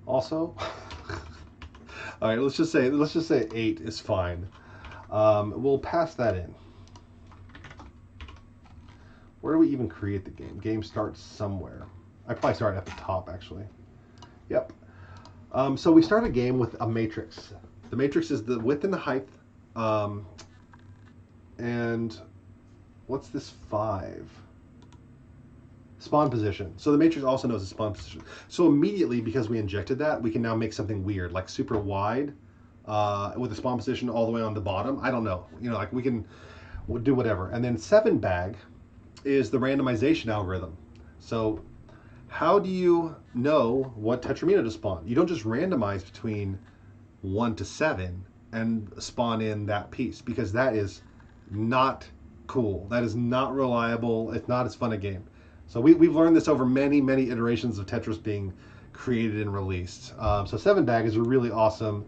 Also, all right, let's just say 8 is fine. We'll pass that in. Where do we even create the game? Game starts somewhere. I probably start at the top, actually. Yep. So we start a game with a matrix. The matrix is the width and the height. And what's this 5? Spawn position. So the matrix also knows the spawn position. So immediately, because we injected that, we can now make something weird, like super wide, with the spawn position all the way on the bottom. I don't know. You know, like we'll do whatever. And then 7 bag is the randomization algorithm. So how do you know what Tetramino to spawn? You don't just randomize between 1 to 7 and spawn in that piece, because that is not cool. That is not reliable. It's not as fun a game. So we've learned this over many, many iterations of Tetris being created and released. So 7 bag is a really awesome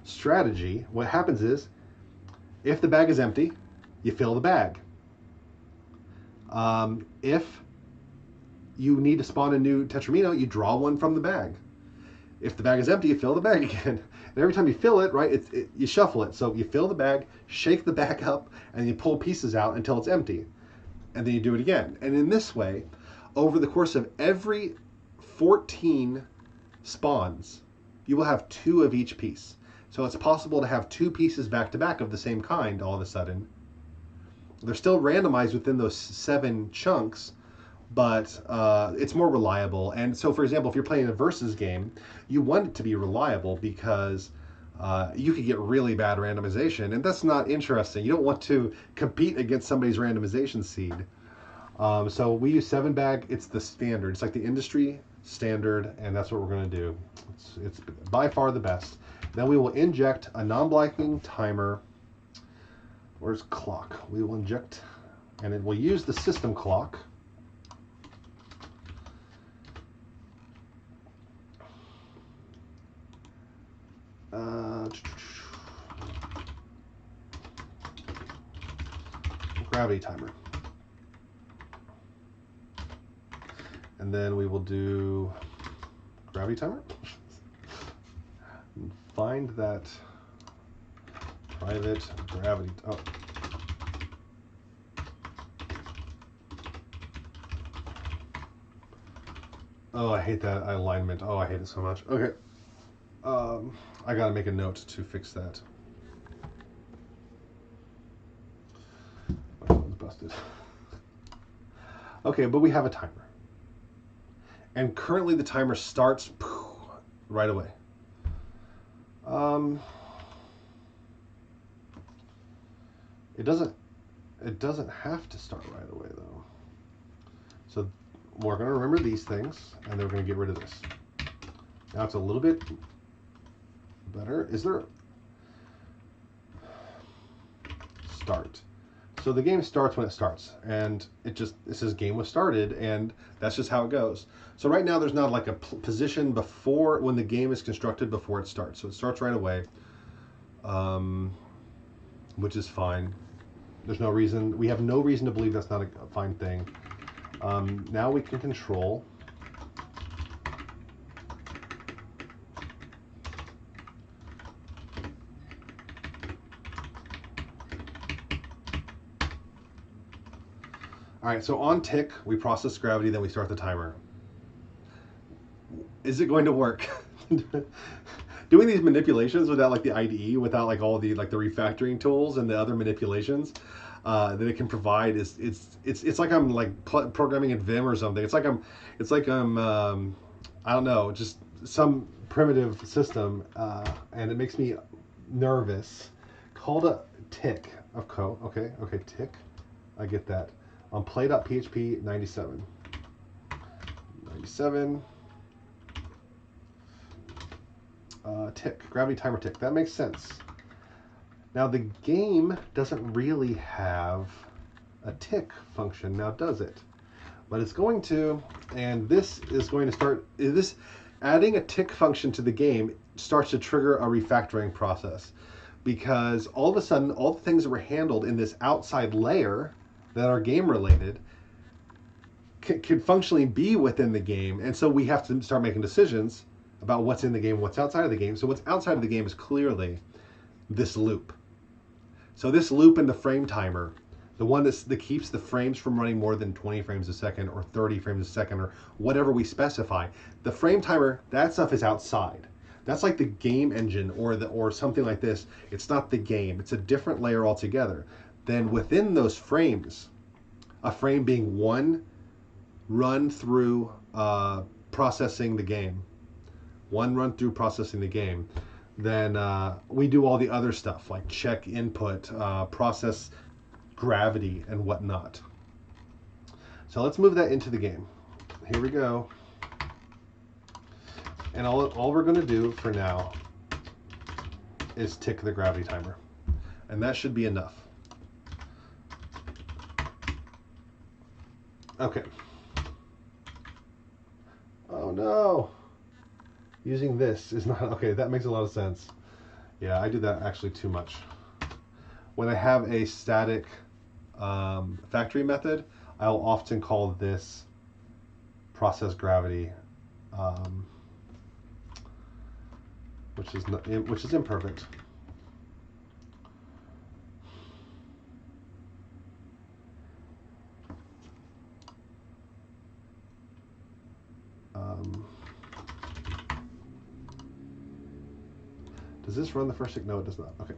strategy. What happens is, if the bag is empty, you fill the bag. If you need to spawn a new Tetramino, you draw one from the bag. If the bag is empty, you fill the bag again. And every time you fill it, right, you shuffle it. So you fill the bag, shake the bag up, and you pull pieces out until it's empty. And then you do it again. And in this way, over the course of every 14 spawns, you will have 2 of each piece. So it's possible to have 2 pieces back to back of the same kind all of a sudden. They're still randomized within those 7 chunks, but it's more reliable. And so, for example, if you're playing a versus game, you want it to be reliable, because you could get really bad randomization, and that's not interesting. You don't want to compete against somebody's randomization seed. So we use 7 bag. It's the standard. It's like the industry standard, and that's what we're going to do. It's by far the best. Then we will inject a non-blocking timer. Where's clock? We will inject, and it will use the system clock. Gravity timer. And then we will do gravity timer. And find that private gravity. Oh. Oh, I hate that alignment. Oh, I hate it so much. Okay. I gotta make a note to fix that. My phone's busted. Okay, but we have a timer. And currently the timer starts right away. It doesn't have to start right away though. So we're going to remember these things, and then we're going to get rid of this. Now it's a little bit better. Is there start? So the game starts when it starts, and it says game was started, and that's just how it goes. So right now there's not like a position before when the game is constructed before it starts. So it starts right away, which is fine. There's no reason, we have no reason to believe that's not a fine thing. Now we can control. All right, so on tick, we process gravity, then we start the timer. Is it going to work? Doing these manipulations without like the IDE, without like all the like the refactoring tools and the other manipulations that it can provide, it's like I'm like programming in Vim or something. It's like I'm I don't know, just some primitive system, and it makes me nervous. Called a tick of code. Okay, tick. I get that. On play.php 97. Tick, gravity timer tick. That makes sense. Now the game doesn't really have a tick function, now does it? but it's going to, and this is going to start, this adding a tick function to the game starts to trigger a refactoring process, because all of a sudden all the things that were handled in this outside layer that are game related could functionally be within the game, and so we have to start making decisions about what's in the game, what's outside of the game. So what's outside of the game is clearly this loop. So this loop in the frame timer, the one that keeps the frames from running more than 20 frames a second or 30 frames a second or whatever we specify, the frame timer, that stuff is outside. That's like the game engine or something like this. It's not the game. It's a different layer altogether. Then within those frames, a frame being one run through processing the game, then we do all the other stuff like check input, process gravity and whatnot. So let's move that into the game. Here we go. And all we're going to do for now is tick the gravity timer. And that should be enough. Okay. Oh no. Using this is not, okay, that makes a lot of sense. Yeah, I do that actually too much. When I have a static factory method, I'll often call this process gravity, which is imperfect. Does this run the first tick? No, it does not. Okay,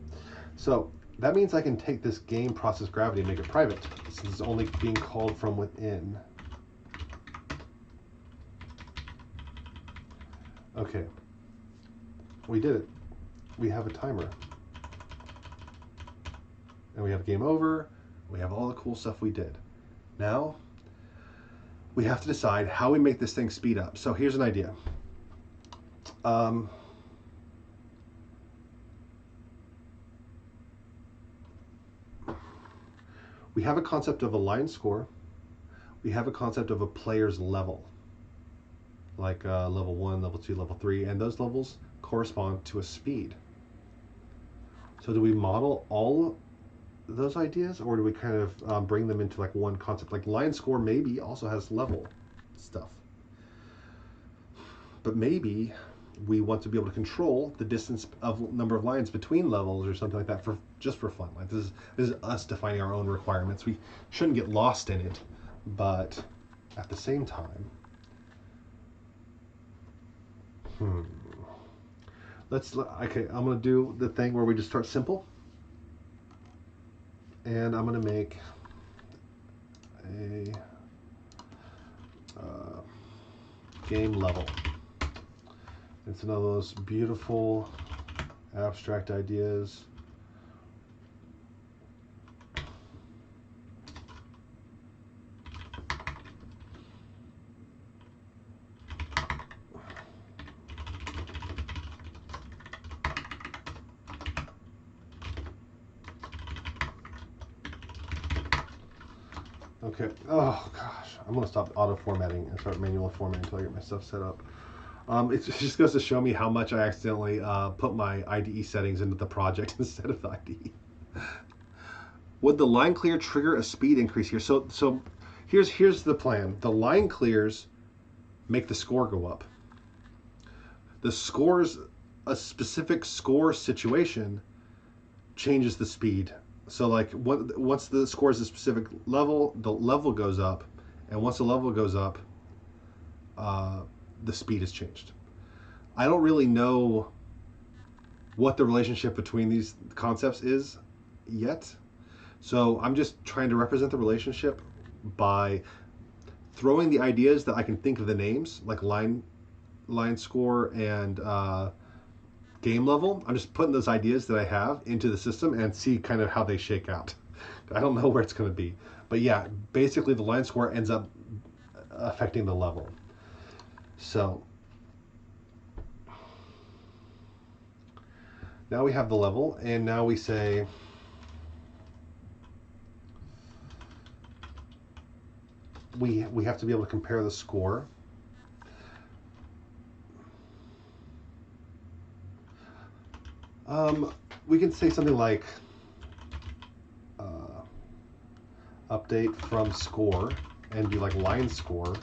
so that means I can take this game process gravity and make it private, since it's only being called from within. Okay, we did it. We have a timer. And we have game over. We have all the cool stuff we did. Now, we have to decide how we make this thing speed up. So here's an idea. We have a concept of a line score. We have a concept of a player's level, like level 1, level 2, level 3, and those levels correspond to a speed. So do we model all those ideas, or do we kind of bring them into like one concept? Like line score maybe also has level stuff, but maybe we want to be able to control the distance of number of lines between levels or something like that, for just for fun. Like this is us defining our own requirements. We shouldn't get lost in it, but at the same time, okay, I'm gonna do the thing where we just start simple, and I'm gonna make a game level. It's one of those beautiful abstract ideas. Okay, oh gosh, I'm gonna stop auto formatting and start manual formatting until I get my stuff set up. It just goes to show me how much I accidentally put my IDE settings into the project instead of the IDE. Would the line clear trigger a speed increase here? So here's the plan. The line clears make the score go up. The scores, a specific score situation changes the speed. So like once the score is a specific level, the level goes up, and once the level goes up, the speed is changed. I don't really know what the relationship between these concepts is yet. So I'm just trying to represent the relationship by throwing the ideas that I can think of the names, like line score and game level. I'm just putting those ideas that I have into the system and see kind of how they shake out. I don't know where it's going to be. But yeah, basically the line score ends up affecting the level. So now we have the level, and now we say we have to be able to compare the score. We can say something like update from score and do like line score.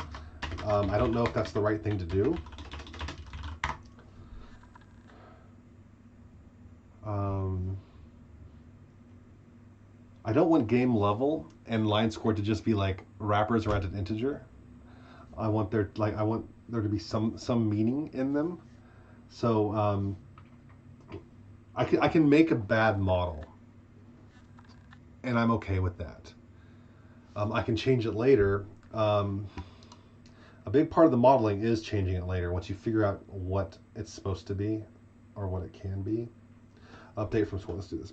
I don't know if that's the right thing to do. I don't want game level and line score to just be like wrappers around an integer. I want there to be some meaning in them. So I can make a bad model, and I'm okay with that. I can change it later. A big part of the modeling is changing it later once you figure out what it's supposed to be or what it can be. Update from score. Let's do this.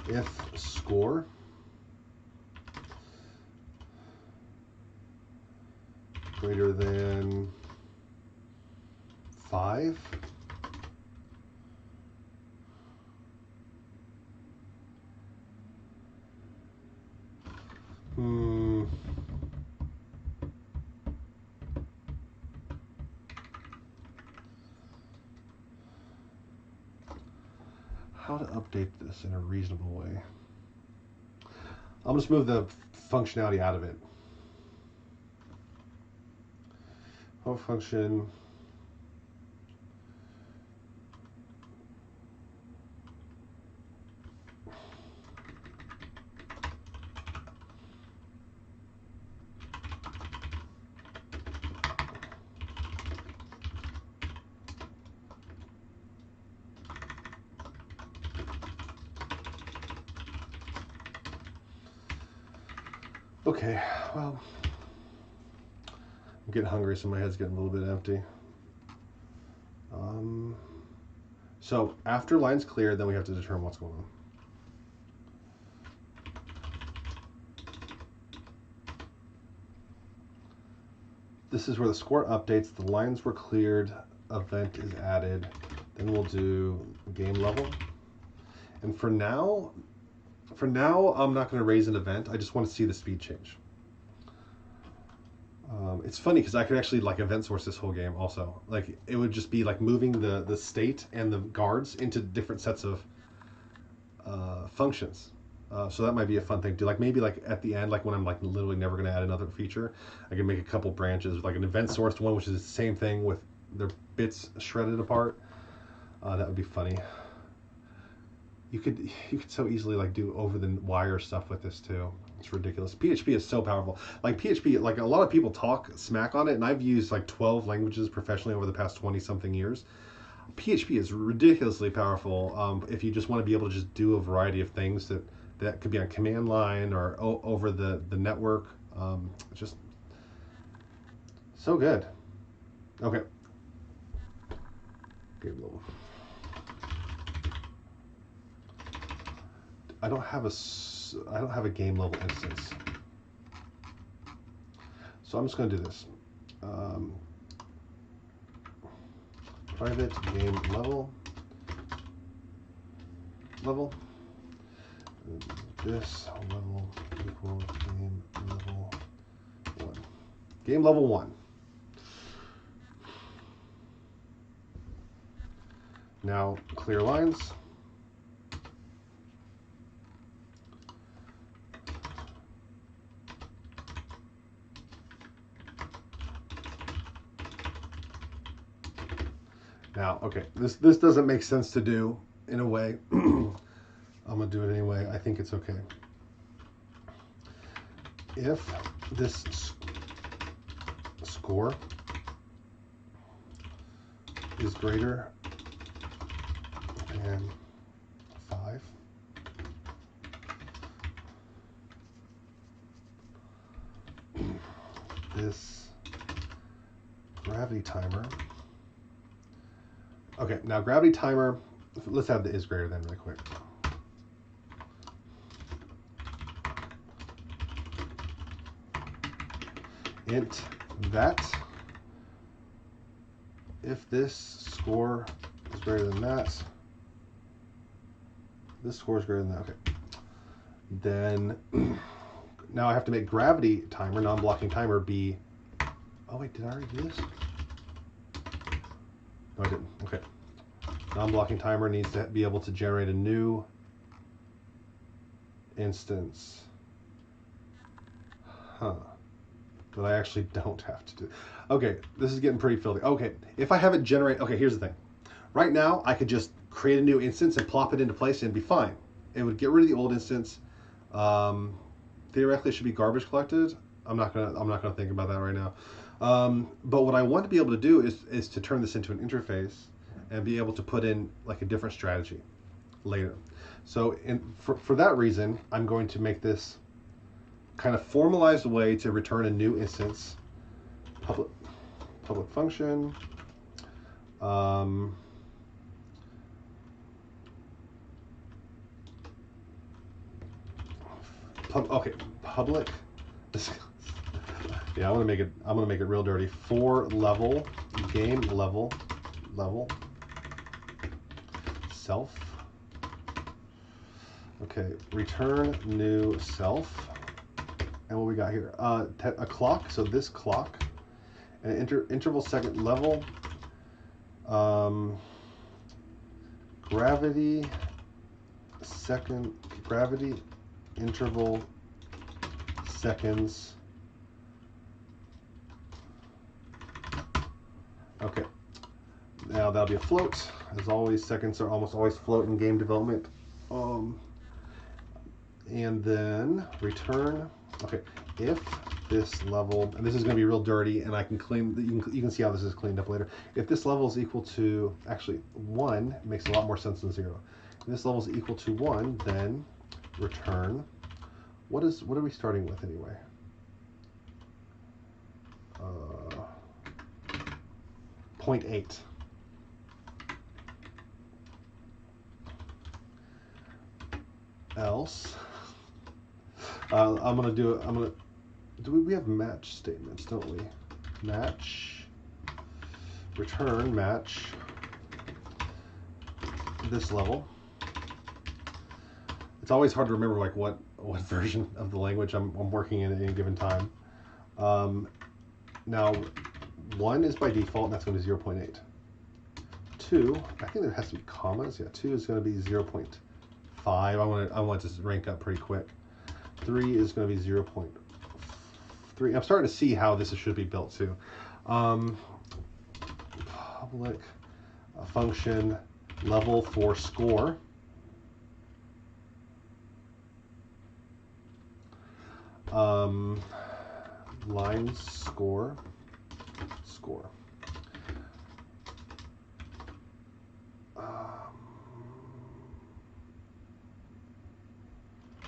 If score greater than 5, how to update this in a reasonable way. I'll just move the functionality out of it. What function? Okay, well, I'm getting hungry, so my head's getting a little bit empty. So after line's cleared, then we have to determine what's going on. This is where the score updates, the lines were cleared, event is added, then we'll do game level. And for now, I'm not going to raise an event. I just want to see the speed change. It's funny because I could actually like event source this whole game also. Like it would just be like moving the state and the guards into different sets of functions. So that might be a fun thing to do. Like maybe like at the end, like when I'm like literally never going to add another feature, I can make a couple branches, like an event sourced one, which is the same thing with their bits shredded apart. That would be funny. You could so easily like do over the wire stuff with this too. It's ridiculous. PHP is so powerful. Like PHP, like a lot of people talk smack on it, and I've used like 12 languages professionally over the past 20 something years. PHP is ridiculously powerful if you just want to be able to just do a variety of things that could be on command line or over the network. Just so good. Okay. Game level. I don't have a game level instance, so I'm just going to do this. Private game level. This level equals game level 1. Game level 1. Now clear lines. Now, okay, this doesn't make sense to do in a way. I'm gonna do it anyway. I think it's okay. If this score is greater than 5, this gravity timer. Okay, now gravity timer, let's have the is greater than really quick. Int that if this score is greater than that, this score is greater than that, okay. Then now I have to make gravity timer, non-blocking timer, be... Oh wait, did I already do this? No, I didn't. Okay. Non-blocking timer needs to be able to generate a new instance. Huh. That I actually don't have to do. Okay, this is getting pretty filthy. Okay, if I have it generate... Okay, here's the thing. Right now, I could just create a new instance and plop it into place and it'd be fine. It would get rid of the old instance. Theoretically, it should be garbage collected. I'm not gonna think about that right now. But what I want to be able to do is to turn this into an interface and be able to put in like a different strategy later. So for that reason, I'm going to make this kind of formalized way to return a new instance. Public function. Okay, public. Yeah, I'm gonna make it real dirty. For level, game level self. Okay, return new self. And what we got here? A clock. So this clock, and interval second level. Gravity interval seconds. Okay, now that'll be a float. As always, seconds are almost always float in game development. And then return. Okay, if this level, and this is going to be real dirty, and I can claim that you can see how this is cleaned up later. If this level is equal to, actually 1 makes a lot more sense than 0. If this level is equal to 1, then return. What are we starting with anyway? 0.8. Else, we have match statements, don't we? Match, return match this level. It's always hard to remember like what version of the language I'm working in at any given time. Now 1 is by default, and that's going to be 0.8. 2, I think there has to be commas. Yeah, 2 is going to be 0.5. I want it to rank up pretty quick. 3 is going to be 0.3. I'm starting to see how this should be built too. Public function level for score. Line score.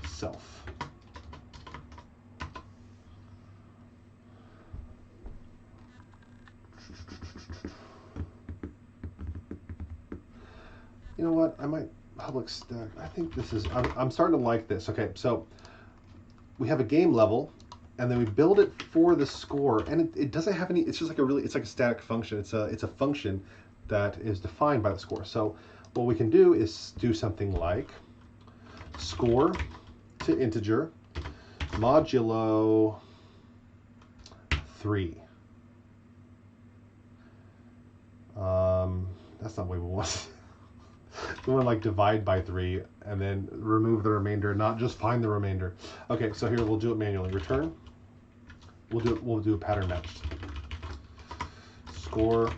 Self. You know what? I might public stack. I think this is. I'm starting to like this. Okay, so we have a game level, and then we build it for the score, and it doesn't have any. It's just like it's like a static function. It's a function that is defined by the score. So what we can do is do something like score to integer modulo 3. That's not what we want. We want to like divide by 3 and then remove the remainder, not just find the remainder. Okay, so here we'll do it manually. Return. We'll do a pattern matched. Score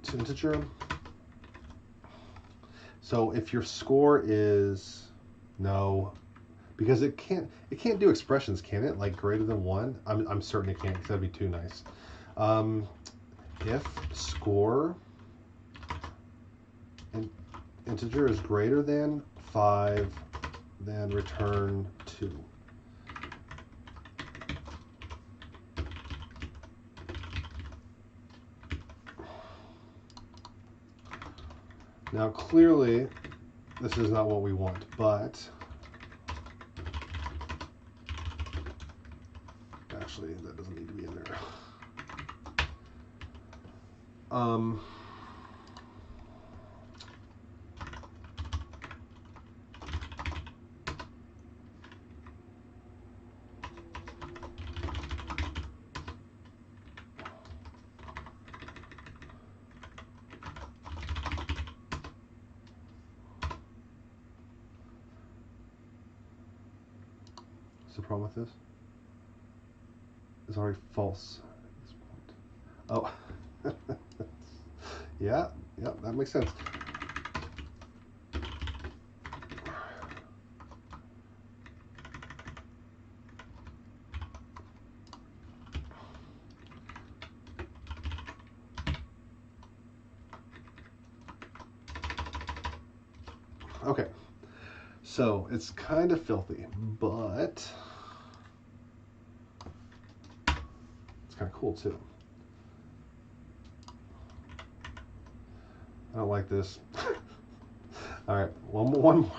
to integer. So if your score is no, because it can't do expressions, can it? Like greater than 1? I'm certain it can't, because that'd be too nice. If score integer is greater than 5, then return 2. Now clearly this is not what we want, but actually that doesn't need to be in there. What's the problem with this? It's already false at this point. Oh. Yeah, that makes sense. Okay, so it's kind of filthy, but it's kind of cool too. I don't like this. All right, one more.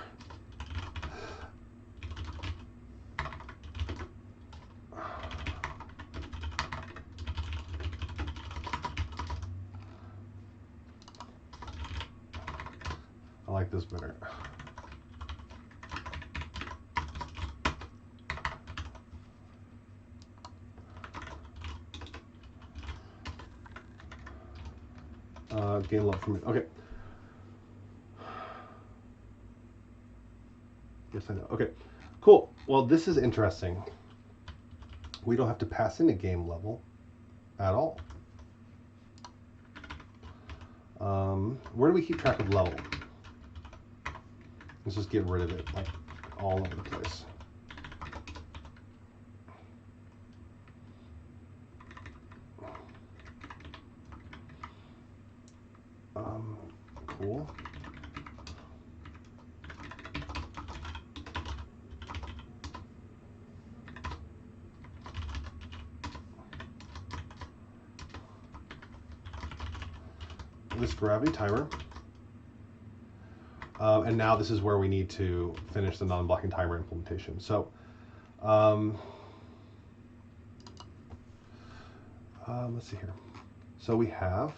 I like this better. Gain love from it. Okay. Yes, I know. Okay, cool. Well, this is interesting. We don't have to pass in a game level at all. Where do we keep track of level? Let's just get rid of it, like all over the place. Cool. This gravity timer. And now this is where we need to finish the non-blocking timer implementation. So, let's see here. So we have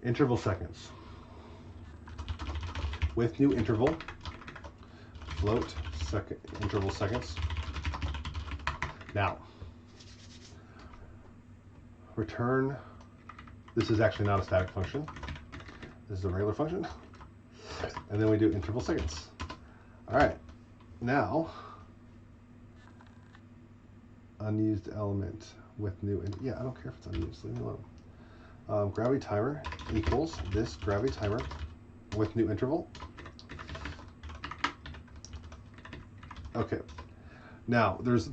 interval seconds with new interval, float second interval seconds. Now, return. This is actually not a static function. This is a regular function. And then we do interval seconds. All right, now unused element with new. Yeah, I don't care if it's unused. Leave me alone. Gravity timer equals this gravity timer with new interval. Okay. Now this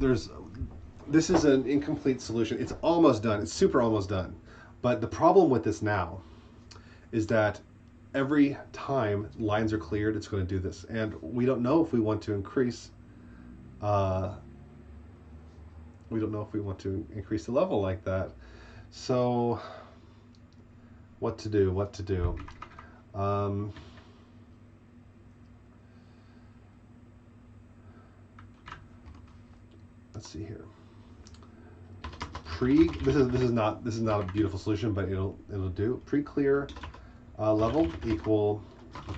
is an incomplete solution. It's almost done. It's super almost done. But the problem with this now is that every time lines are cleared, it's going to do this. And we don't know if we want to increase, we don't know if we want to increase the level like that. So what to do? Let's see here. This is not a beautiful solution, but it'll do. Pre-clear level equal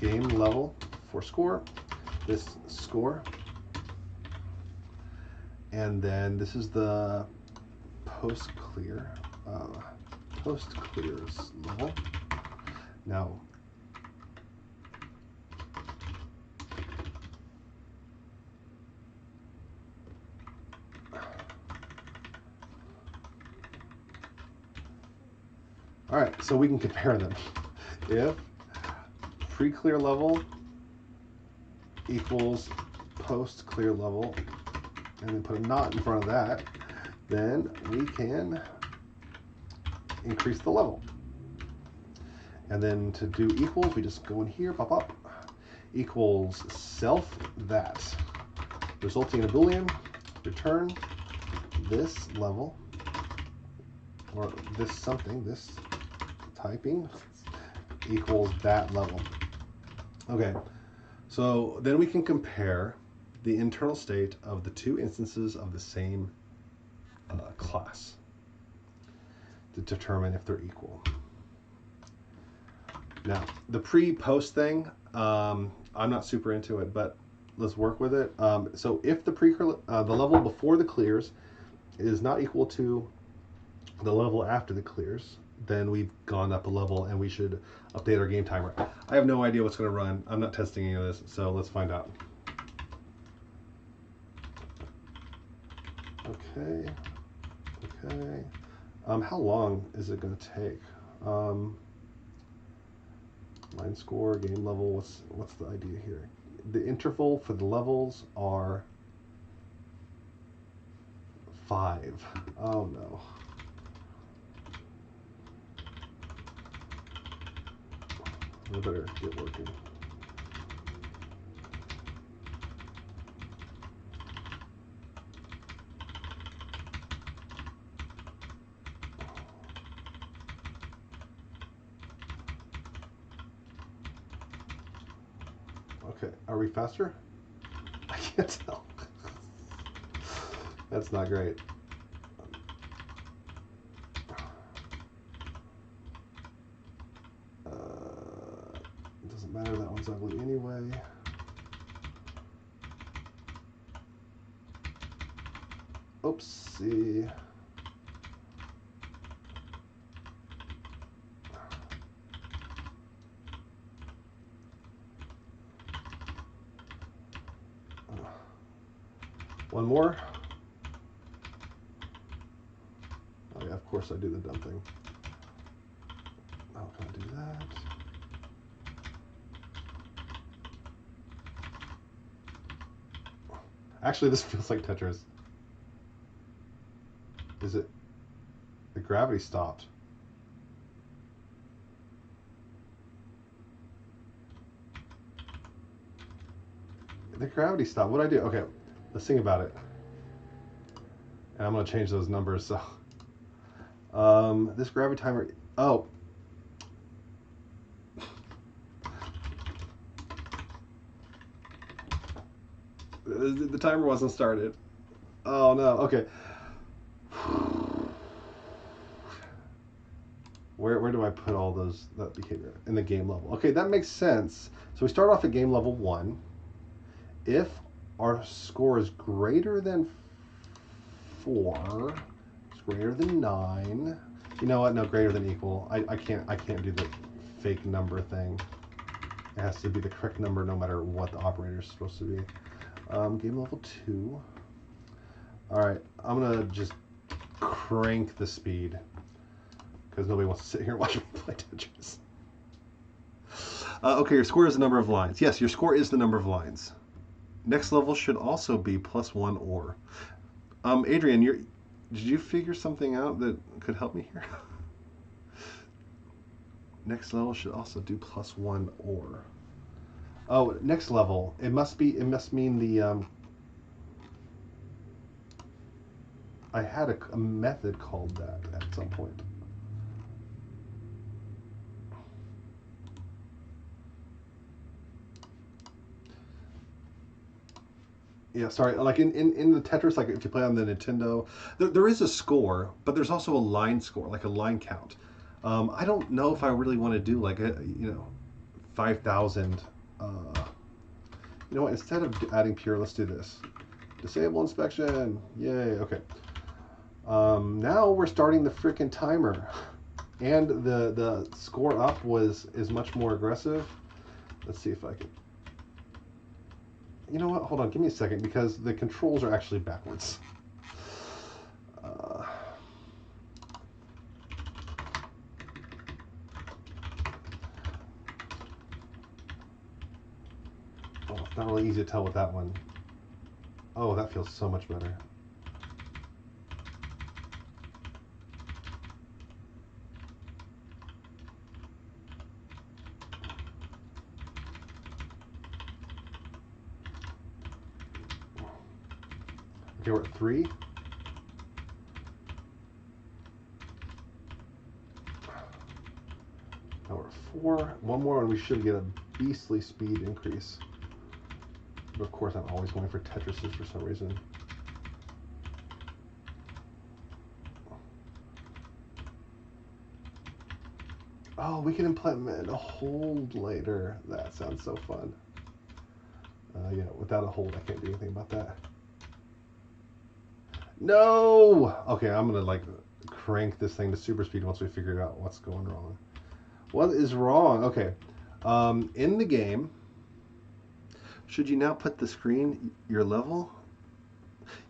game level for score. This score, and then this is the post clears level. Now, all right, so we can compare them. If pre-clear level equals post-clear level, and then put a not in front of that, then we can increase the level. And then to do equals, we just go in here, pop up, equals self that, resulting in a Boolean, return this level, or this something, this typing, equals that level. Okay, so then we can compare the internal state of the two instances of the same class to determine if they're equal. Now, the pre-post thing, I'm not super into it, but let's work with it. So if the level before the clears is not equal to the level after the clears, then we've gone up a level and we should update our game timer. I have no idea what's going to run. I'm not testing any of this, so let's find out. Okay. Okay. How long is it going to take? Line score, game level. What's the idea here? The interval for the levels are 5. Oh no. I better get working. Okay, are we faster? I can't tell. That's not great. It doesn't matter, that one's ugly anyway. Oopsie. One more. Oh yeah, of course I do the dumb thing. How can I do that? Actually, this feels like Tetris. Is it? The gravity stopped. The gravity stopped. What do I do? Okay, let's think about it. And I'm going to change those numbers. So, this gravity timer. Oh. The timer wasn't started. Oh no. Okay. Where do I put all that behavior in the game level? Okay, that makes sense. So we start off at game level 1. If our score is greater than 4, it's greater than 9. You know what? No, greater than equal. I can't do the fake number thing. It has to be the correct number no matter what the operator is supposed to be. Game level 2. All right, I'm gonna just crank the speed because nobody wants to sit here and watch me play Tetris. Okay, your score is the number of lines. Yes, your score is the number of lines. Next level should also be +1 or. Adrian, did you figure something out that could help me here? Next level should also do +1 or. Oh, next level. It must mean the. I had a method called that at some point. Yeah, sorry. Like in the Tetris, like if you play on the Nintendo, there is a score, but there's also a line score, like a line count. I don't know if I really want to do like 5,000. You know what? Instead of adding pure, let's do this. Disable inspection. Yay. Okay. Now we're starting the freaking timer, and the score up is much more aggressive. Let's see if I can. You know what? Hold on. Give me a second because the controls are actually backwards. Oh, it's not really easy to tell with that one. Oh, that feels so much better. Okay, we're at 3. Now we're at 4. One more and we should get a beastly speed increase. But of course, I'm always going for Tetrises for some reason. Oh, we can implement a hold later. That sounds so fun. Yeah, without a hold, I can't do anything about that. No! Okay, I'm gonna like crank this thing to super speed once we figure out what's going wrong. What is wrong? Okay. In the game, should you now put the screen your level?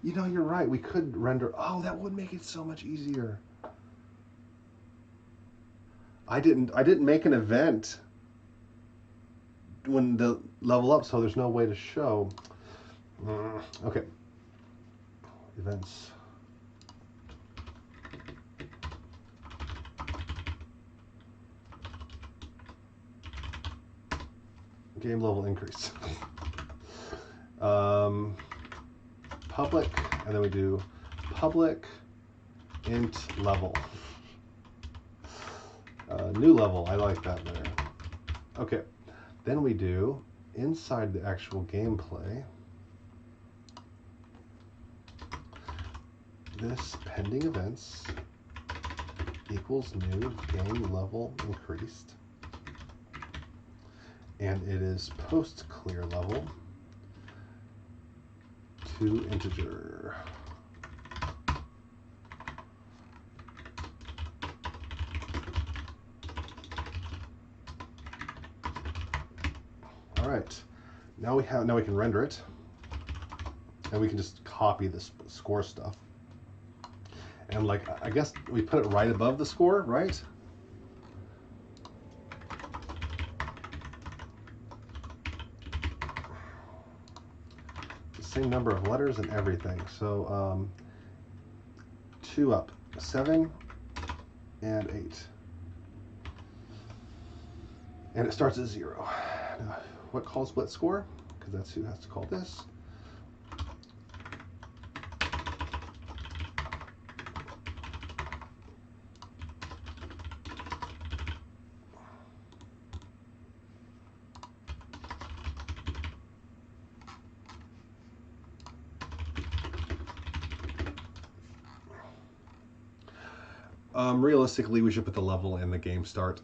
You know, you're right. We could render. Oh, that would make it so much easier. I didn't make an event when the level up, so there's no way to show. Okay. Events. Game level increase. Public, and then we do public int level. New level, I like that better. Okay, then we do inside the actual gameplay. This pending events equals new game level increased. And it is post clear level to integer. All right, now we can render it, and we can just copy this score stuff. And like, I guess we put it right above the score, right? The same number of letters and everything. So 2 up, 7 and 8. And it starts at 0. Now, what calls split score? Because that's who has to call this. Realistically, we should put the level in the game start.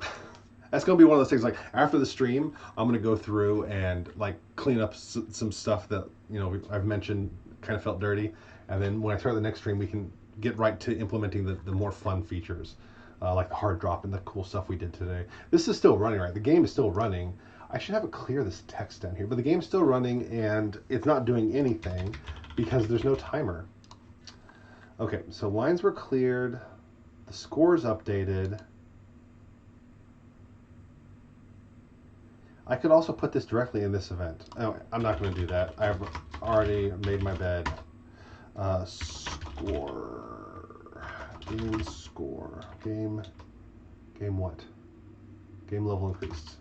That's going to be one of those things, like after the stream, I'm going to go through and like clean up some stuff that, you know, I've mentioned kind of felt dirty. And then when I start the next stream, we can get right to implementing the more fun features, like the hard drop and the cool stuff we did today. This is still running, right? The game is still running. I should have it clear this text down here, but the game's still running and it's not doing anything because there's no timer. Okay, so lines were cleared. The score's updated. I could also put this directly in this event. Oh, I'm not going to do that. I've already made my bed. Score. Game score. Game what? Game level increased.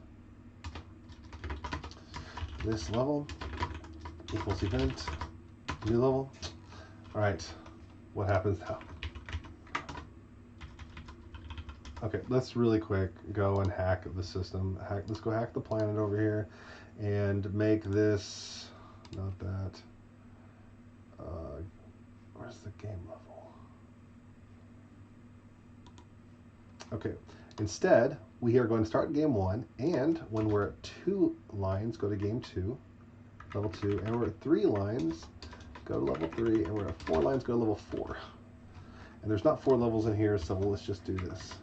This level equals event. New level. All right. What happens now? Okay, let's really quick go and hack the system. Let's go hack the planet over here and make this, not that. Where's the game level? Okay, instead, we are going to start game 1, and when we're at 2 lines, go to game 2, level 2, and we're at 3 lines, go to level 3, and we're at 4 lines, go to level 4. And there's not 4 levels in here, so let's just do this.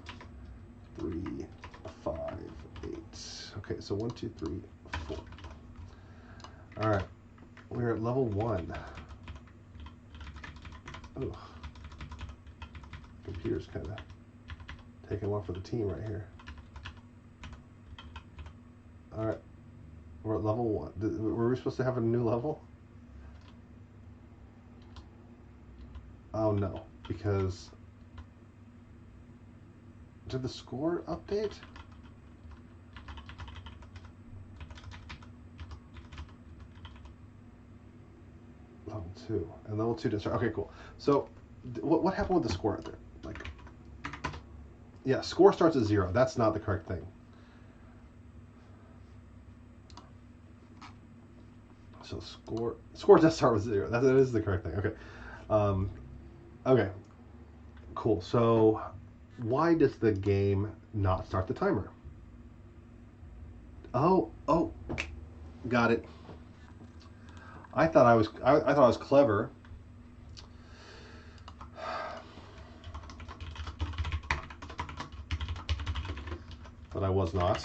3, 5, 8. Okay, so 1, 2, 3, 4. All right, we're at level 1. Oh, computer's kind of taking one for the team right here. All right, we're at level 1. Were we supposed to have a new level? Oh no, because did the score update? Level 2. And level 2 didn't start. Okay, cool. So what happened with the score out there? Like, yeah, score starts at 0. That's not the correct thing. So score does start with 0. That is the correct thing. Okay. Okay. Cool. So why does the game not start the timer? Oh, got it. I thought I was clever. But I was not.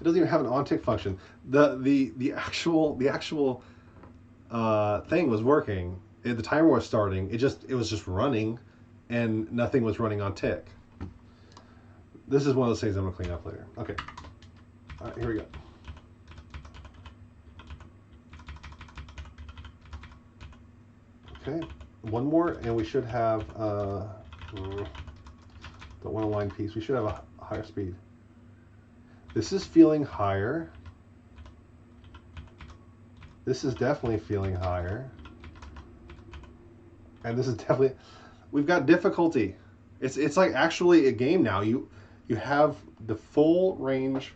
It doesn't even have an on tick function. The actual thing was working. The timer was starting. It was just running, and nothing was running on tick. This is one of those things I'm gonna clean up later. Okay. All right, here we go. Okay, one more, and we should have. Don't want a line piece. We should have a higher speed. This is feeling higher. This is definitely feeling higher. And this is definitely, we've got difficulty. It's like actually a game now. You have the full range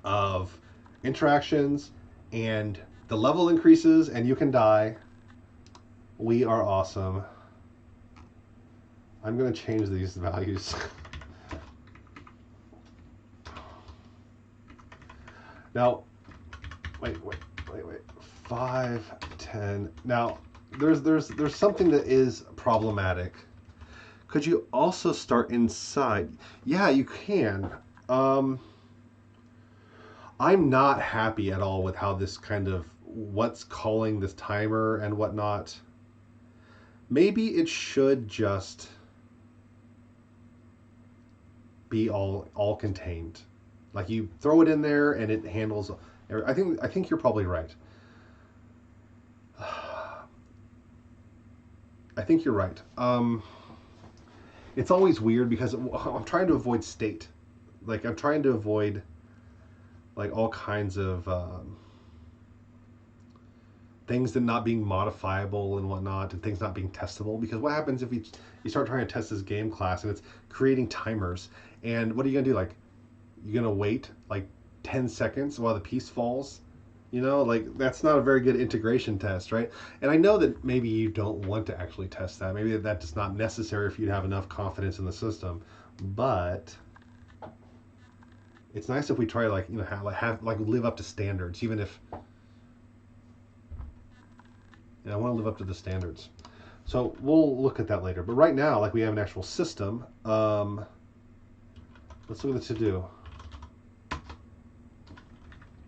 of interactions, and the level increases, and you can die. We are awesome. I'm going to change these values. Now, wait. 5, 10. Now, there's something that is problematic. Could you also start inside? Yeah, you can. I'm not happy at all with how this kind of what's calling this timer and whatnot. Maybe it should just be all contained. Like you throw it in there and it handles. I think you're probably right. I think you're right. It's always weird because I'm trying to avoid state. Like I'm trying to avoid like all kinds of things that not being modifiable and whatnot, and things not being testable. Because what happens if you start trying to test this game class and it's creating timers? And what are you gonna do? Like you're gonna wait like 10 seconds while the piece falls? You know, like that's not a very good integration test, right? And I know that maybe you don't want to actually test that. Maybe that's not necessary for you to have enough confidence in the system. But it's nice if we try like, you know, have live up to standards, even if, I want to live up to the standards. So we'll look at that later. But right now, like we have an actual system. Let's look at the to-do.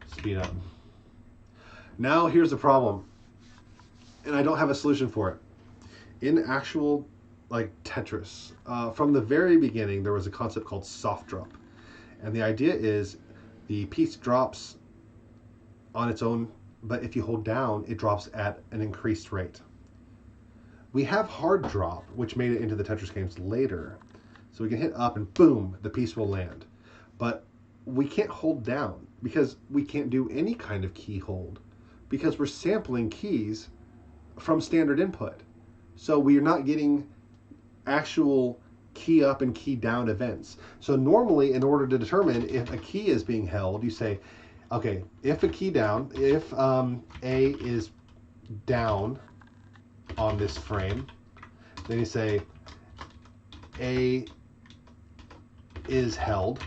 Speed up. Now here's the problem, and I don't have a solution for it. In actual like Tetris, from the very beginning, there was a concept called soft drop, and the idea is the piece drops on its own, but if you hold down, it drops at an increased rate. We have hard drop, which made it into the Tetris games later, so we can hit up and boom, the piece will land. But we can't hold down because we can't do any kind of key hold, because we're sampling keys from standard input. So we're not getting actual key up and key down events. So normally, in order to determine if a key is being held, you say, okay, if a key down, if A is down on this frame, then you say A is held.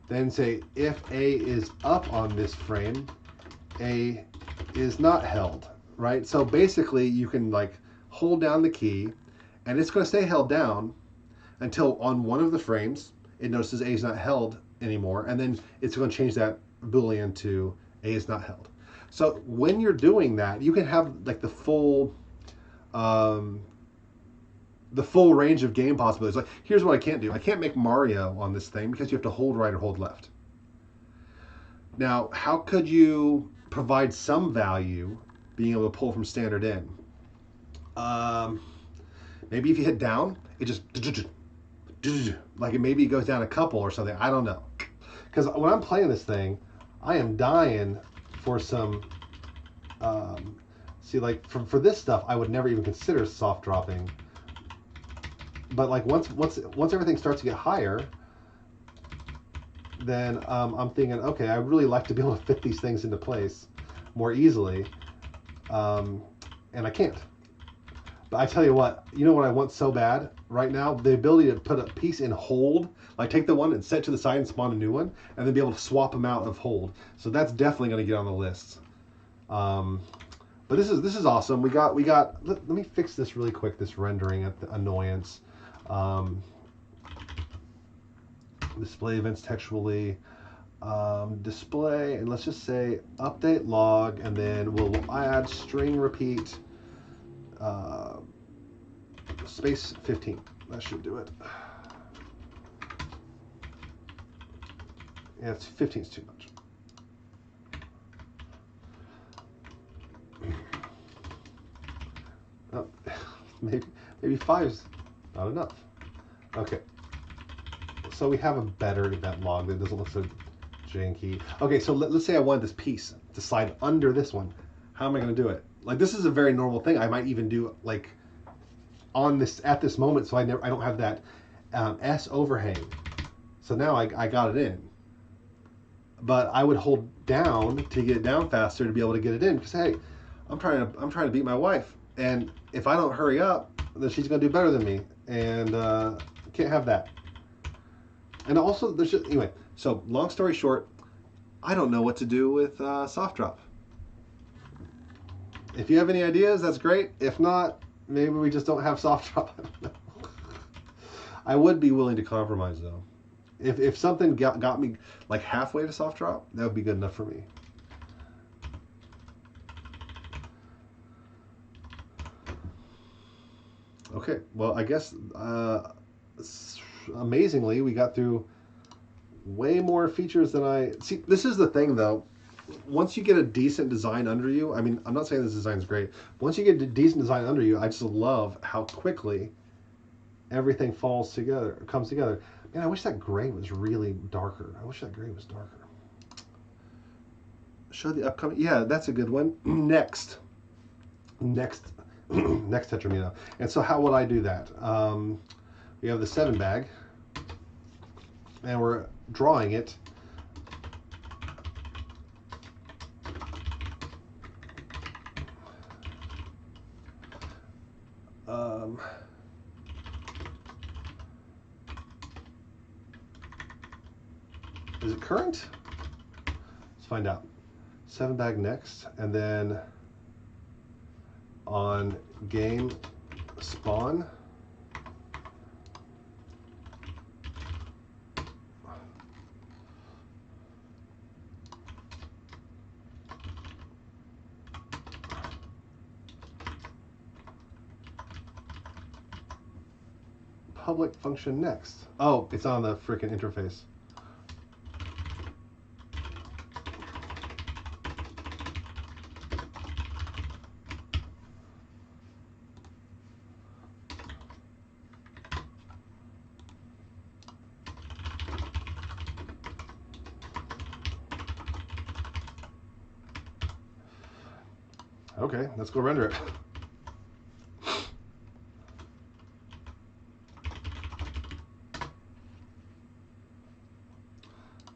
Then say if A is up on this frame, A is not held, right? So basically you can like hold down the key and it's going to stay held down until on one of the frames it notices A is not held anymore, and then it's going to change that Boolean to A is not held. So when you're doing that, you can have like the full range of game possibilities. Like here's what I can't do. I can't make Mario on this thing because you have to hold right or hold left. Now, how could you provide some value being able to pull from standard in? Maybe if you hit down, it just like maybe it goes down a couple or something. I don't know. Because when I'm playing this thing, I am dying for some. See, like for this stuff, I would never even consider soft dropping. But like once everything starts to get higher, then I'm thinking, okay, I'd really like to be able to fit these things into place more easily, and I can't. But I tell you what, you know what I want so bad right now? The ability to put a piece in hold, like take the one and set to the side and spawn a new one, and then be able to swap them out of hold. So that's definitely going to get on the list. But this is awesome. We got. Let me fix this really quick. This rendering at the annoyance. Display events textually. display, and let's just say update log, and then we'll add string repeat uh, space 15. That should do it. Yeah, it's 15 is too much. Oh, maybe 5's not enough. Okay, so we have a better event log that doesn't look so janky. Okay, so let's say I wanted this piece to slide under this one. How am I going to do it? Like, this is a very normal thing. I might even do like on this at this moment, so I don't have that S overhang. So now I got it in. But I would hold down to get it down faster to be able to get it in, because hey, I'm trying to beat my wife, and if I don't hurry up, then she's gonna do better than me, and can't have that. And also, there's just, anyway. So long story short, I don't know what to do with soft drop. If you have any ideas, that's great. If not, maybe we just don't have soft drop. I would be willing to compromise though. If something got me like halfway to soft drop, that would be good enough for me. Okay, well, I guess amazingly we got through way more features than I see. This is the thing though. Once you get a decent design under you, I mean, I'm not saying this design's great. Once you get a decent design under you, I just love how quickly everything falls together, comes together. Man, I wish that gray was really darker. I wish that gray was darker. Show the upcoming. Yeah, that's a good one. next Tetramino. And so how would I do that? We have the 7 bag, and we're drawing it. Is it current? Let's find out. 7 bag next, and then on game spawn, public function next. Oh, it's on the freaking interface. Okay, let's go render it.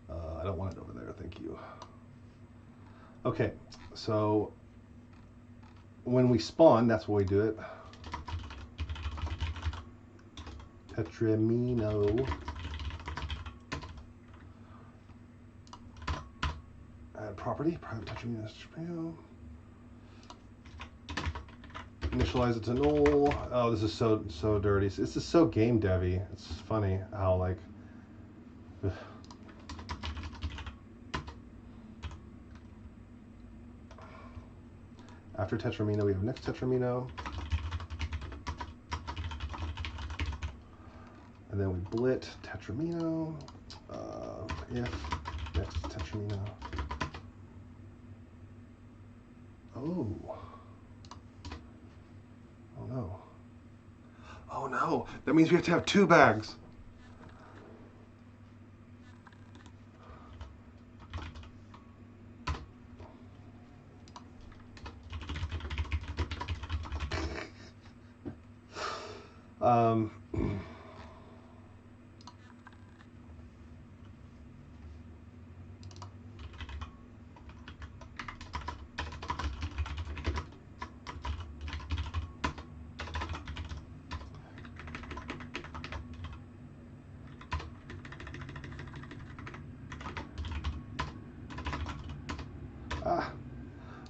I don't want it over there, thank you. Okay, so when we spawn, that's where we do it. Tetramino. Add property, private Tetramino. Initialize it to null. Oh, this is so dirty. This is so game devy. It's funny how like. Ugh. After Tetramino, we have next Tetramino, and then we blit Tetramino. If next Tetramino. Oh. Oh no. Oh no. That means we have to have 2 bags.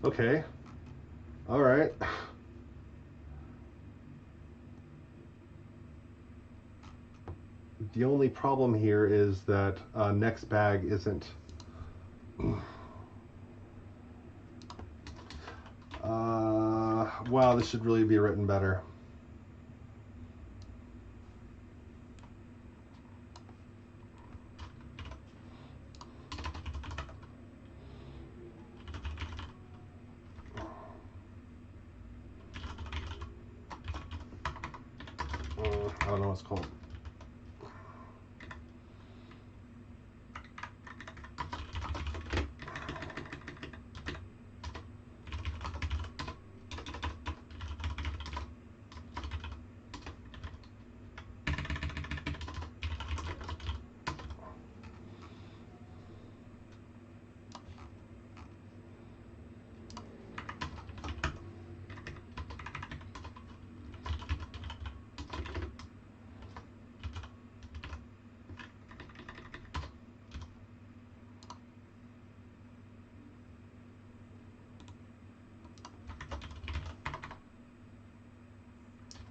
Okay. All right. The only problem here is that next bag isn't Wow, this should really be written better. I don't know what it's called.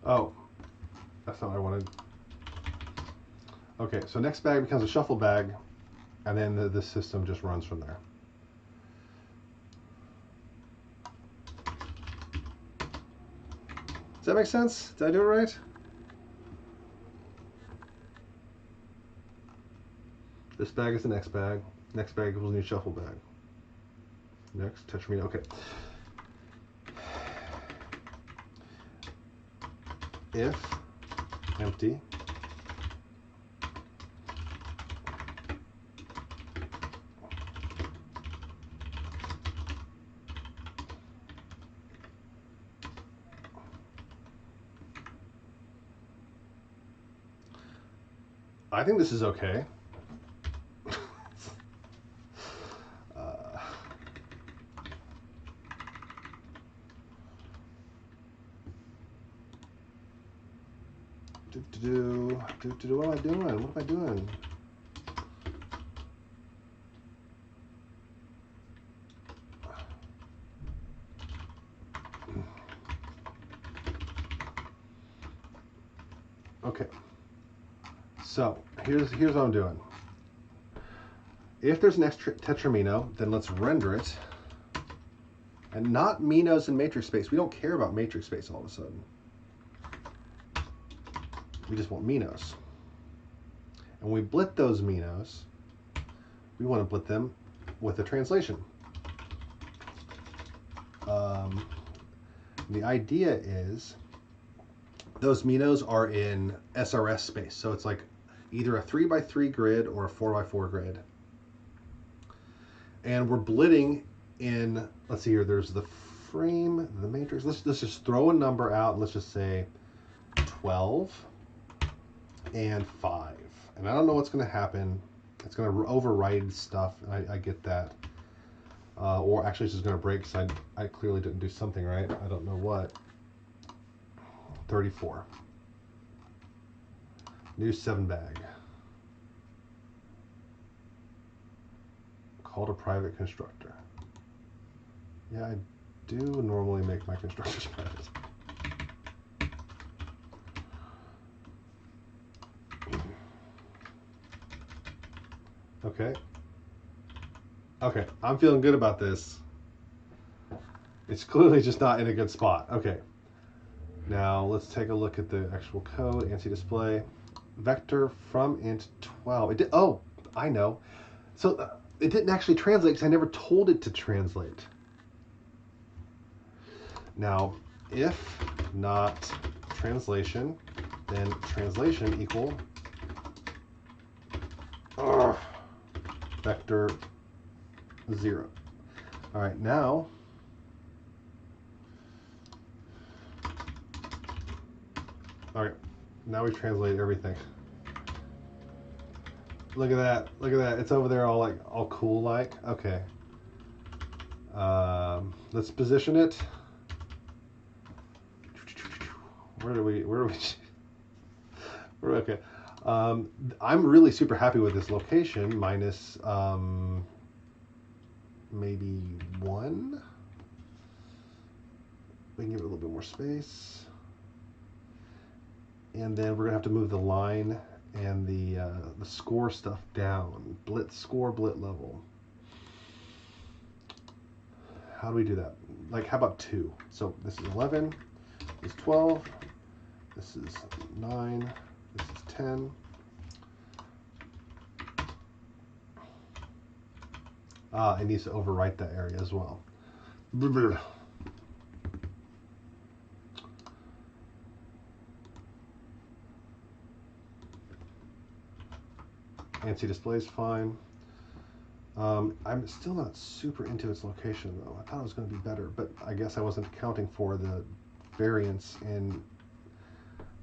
Oh, that's not what I wanted. Okay, so next bag becomes a shuffle bag, and then the system just runs from there. Does that make sense? Did I do it right? This bag is the next bag. Next bag equals new shuffle bag. Next, Tetris. Okay. If empty, I think this is okay. What am I doing? What am I doing? Okay. So here's what I'm doing. If there's an extra tetramino, then let's render it. And not minos in matrix space. We don't care about matrix space all of a sudden. We just want minos. And when we blit those minos, we want to blit them with a translation. The idea is those minos are in SRS space. So it's like either a 3x3 grid or a 4x4 grid. And we're blitting in, let's see here, there's the frame, the matrix. Let's just throw a number out. Let's just say 12 and 5. And I don't know what's going to happen. It's going to override stuff. I get that. Or actually it's just going to break because I clearly didn't do something right. I don't know what. 34. New 7 bag. Called a private constructor. Yeah, I do normally make my constructors private. Okay. Okay, I'm feeling good about this. It's clearly just not in a good spot. Okay. Now let's take a look at the actual code. ANSI display. Vector from int 12. It did. Oh, I know. So it didn't actually translate because I never told it to translate. Now, if not translation, then translation equal vector 0. All right, now now we translate everything. Look at that. Look at that. It's over there all cool like. Okay. Let's position it. Where do we okay. I'm really super happy with this location minus maybe 1. We can give it a little bit more space. And then we're gonna have to move the line and the score stuff down. Blit score, blit level. how do we do that? Like, how about 2? So this is 11, this is 12, this is 9, this is 10. It needs to overwrite that area as well. ANSI display is fine. I'm still not super into its location though. I thought it was going to be better, but I guess I wasn't accounting for the variance in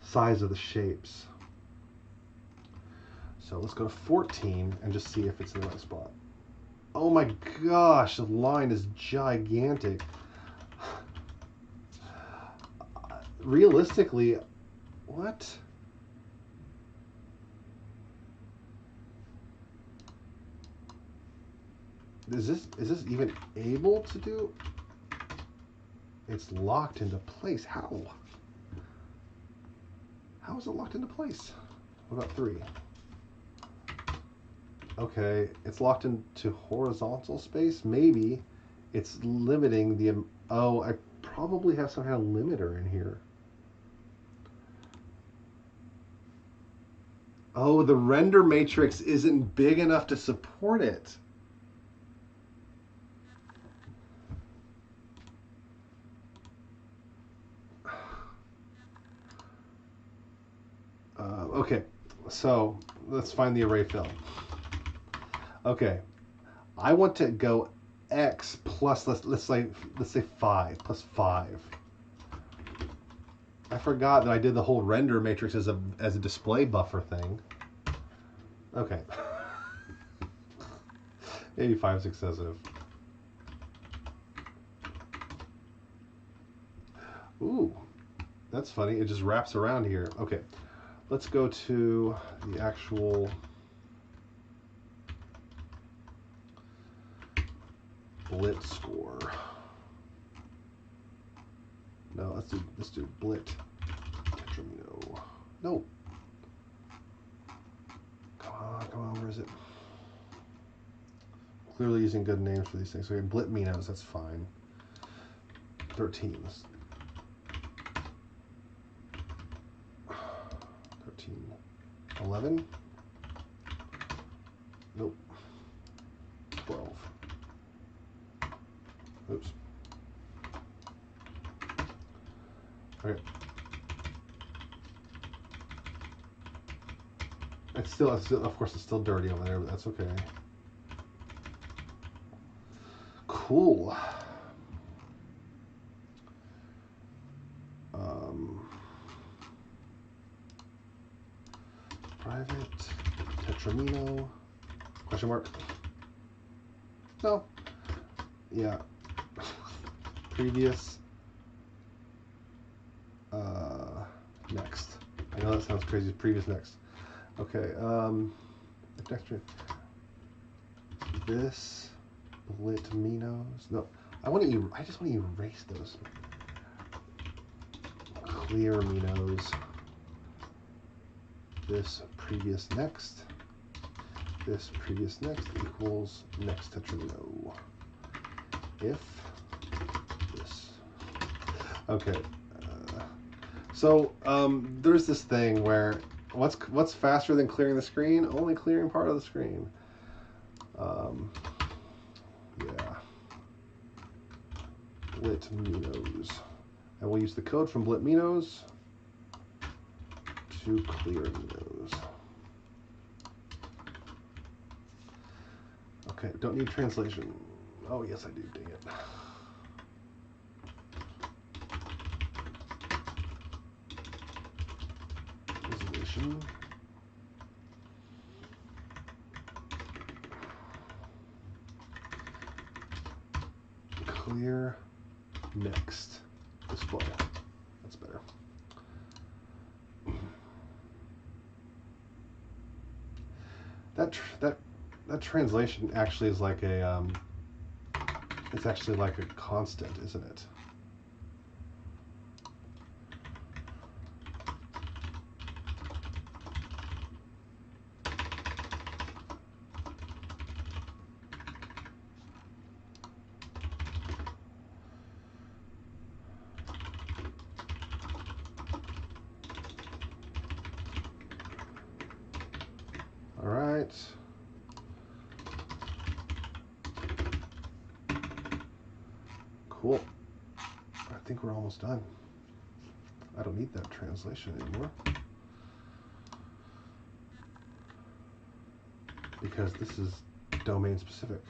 size of the shapes. So let's go to 14 and just see if it's in the right spot. Oh my gosh, the line is gigantic. Realistically, what? Is this even able to do? It's locked into place. How? How is it locked into place? What about 3? Okay, it's locked into horizontal space. Maybe it's limiting the... Oh, I probably have some kind of limiter in here. Oh, the render matrix isn't big enough to support it. Okay, so let's find the array fill. Okay, I want to go x plus let's say 5 plus 5. I forgot that I did the whole render matrix as a display buffer thing. Okay. 85 is excessive. Ooh, that's funny. It just wraps around here. Okay, let's go to the actual blit score. No, let's do blit tetramino. No. Come on, where is it? Clearly using good names for these things. Okay, blit minos, that's fine. 13. 13. 11. Nope. 12. Oops. Okay. It's still, of course, it's still dirty over there, but that's okay. Cool. Private tetramino question mark. No. Yeah. Previous. Next. I know that sounds crazy. Previous next. Okay. Next. This blit minos. No. I just want to erase those. Clear minos. This previous next. This previous next equals next tetramino. If this. Okay. So there's this thing where what's faster than clearing the screen? Only clearing part of the screen. Yeah. Blit minos. And we'll use the code from blit minos to clear minos. Okay, don't need translation. Oh yes I do, dang it. Resolution. Clear next display. That's better. That translation actually is like a it's actually like a constant, isn't it? right. Cool. I think we're almost done. I don't need that translation anymore, because this is domain specific.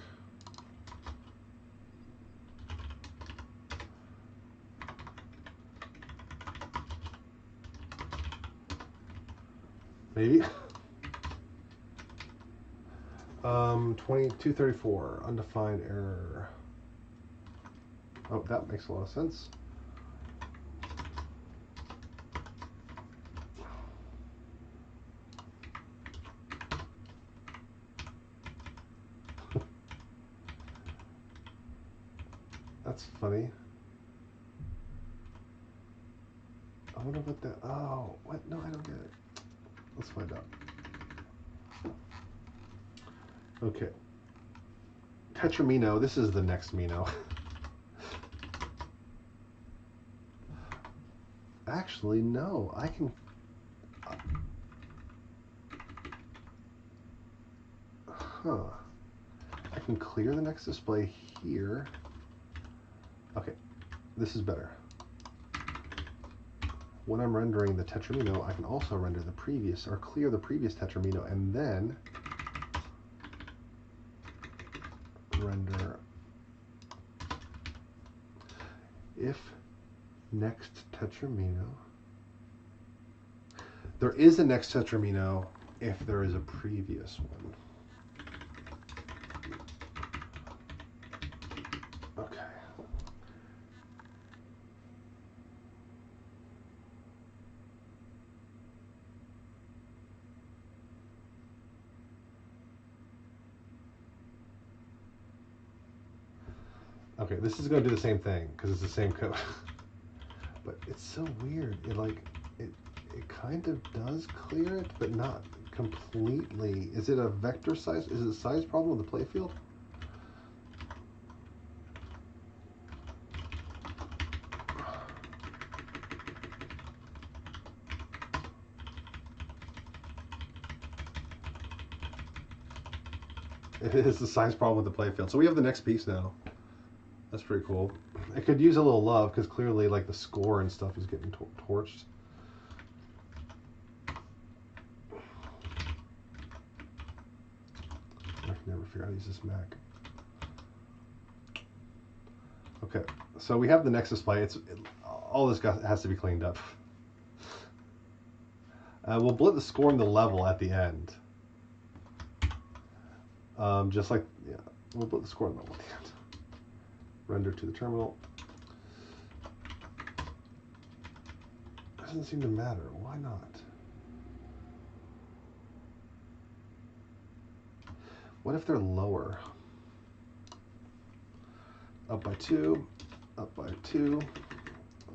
Maybe. 2234, undefined error. Oh, that makes a lot of sense. That's funny. I wonder what that. Oh, what? No, I don't get it. Let's find out. Okay. Tetramino. This is the next Mino. Actually, no. I can. Huh. I can clear the next display here. Okay. This is better. When I'm rendering the Tetramino, I can also render the previous, or clear the previous Tetramino, and then render if next Tetramino. There is a next Tetramino if there is a previous one. Okay. Okay, this is going to do the same thing because it's the same code. But it's so weird. It kind of does clear it, but not completely. Is it a vector size? Is it a size problem with the playfield? It is the size problem with the playfield. So we have the next piece now. That's pretty cool. It could use a little love because clearly, like, the score and stuff is getting torched. I can never figure out how to use this Mac. Okay, so we have the next display. All this has to be cleaned up. We'll blip the score and the level at the end. Just like, yeah, we'll blip the score and level at the end. Render to the terminal. Doesn't seem to matter. Why not? What if they're lower? Up by 2, up by 2,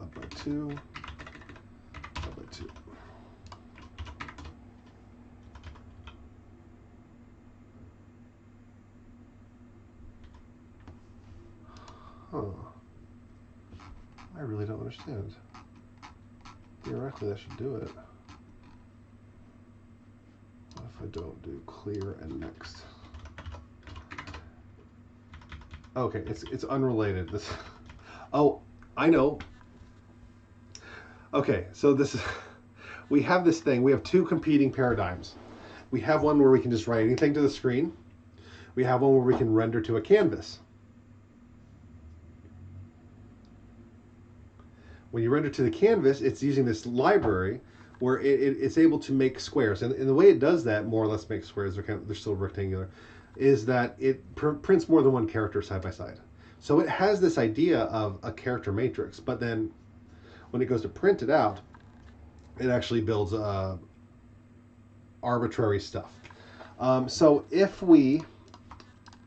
up by 2, up by 2. Huh. I really don't understand. Theoretically, I should do it. What if I don't do clear and next? Okay, it's unrelated. This. Oh, I know. Okay, so this is. We have this thing. We have two competing paradigms. We have one where we can just write anything to the screen. We have one where we can render to a canvas. When you render to the canvas, it's using this library where it's able to make squares. And the way it does that, more or less make squares, they're still rectangular, is that it prints more than one character side by side. So it has this idea of a character matrix, but then when it goes to print it out, it actually builds arbitrary stuff. So if we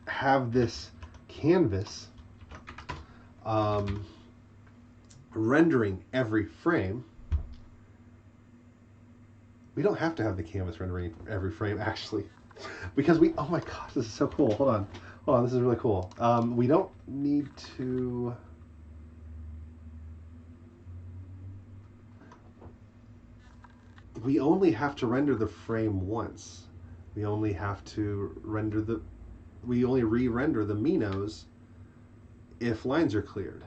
have this canvas rendering every frame, we don't have to have the canvas rendering every frame, actually, because oh my gosh, this is so cool. Hold on, this is really cool. We don't need to. We only have to render the frame once. We only have to render we only re-render the Minos if lines are cleared.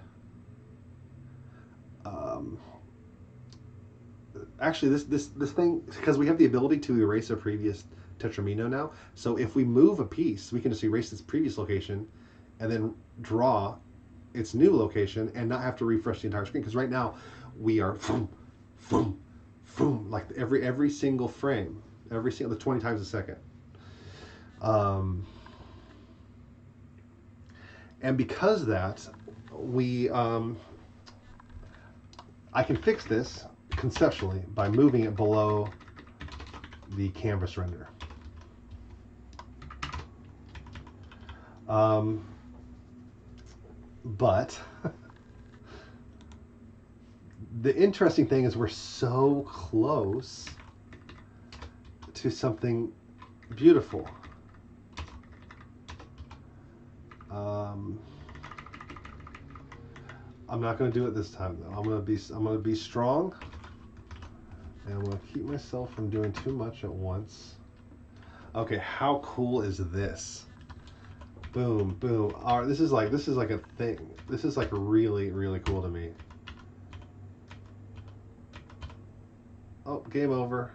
Actually, this thing, because we have the ability to erase a previous Tetramino now, so if we move a piece, we can just erase its previous location and then draw its new location and not have to refresh the entire screen. Because right now we are boom, boom, boom, like every single frame, every single 20 times a second. And because of that, I can fix this conceptually by moving it below the canvas render. But the interesting thing is we're so close to something beautiful. I'm not going to do it this time though. I'm going to be strong, and I'm going to keep myself from doing too much at once. Okay, how cool is this? Boom, boom. This is like a thing. This is like really, really cool to me. Oh, game over.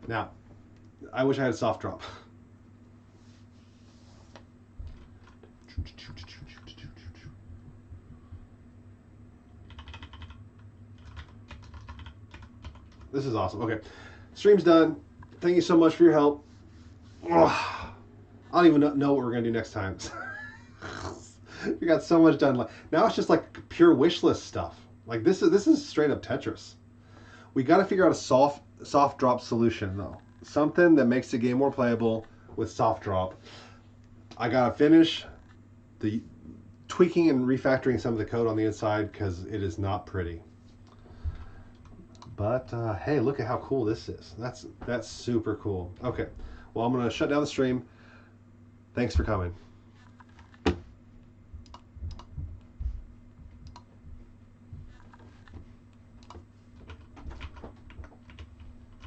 Now, I wish I had a soft drop. This is awesome. Okay, stream's done. Thank you so much for your help. I don't even know what we're gonna do next time. We got so much done. Now it's just like pure wish list stuff. Like this is straight up Tetris. We got to figure out a soft drop solution though. Something that makes the game more playable with soft drop. I gotta finish the tweaking and refactoring some of the code on the inside because it is not pretty. But hey, look at how cool this is. That's super cool. Okay, well, I'm gonna shut down the stream. Thanks for coming.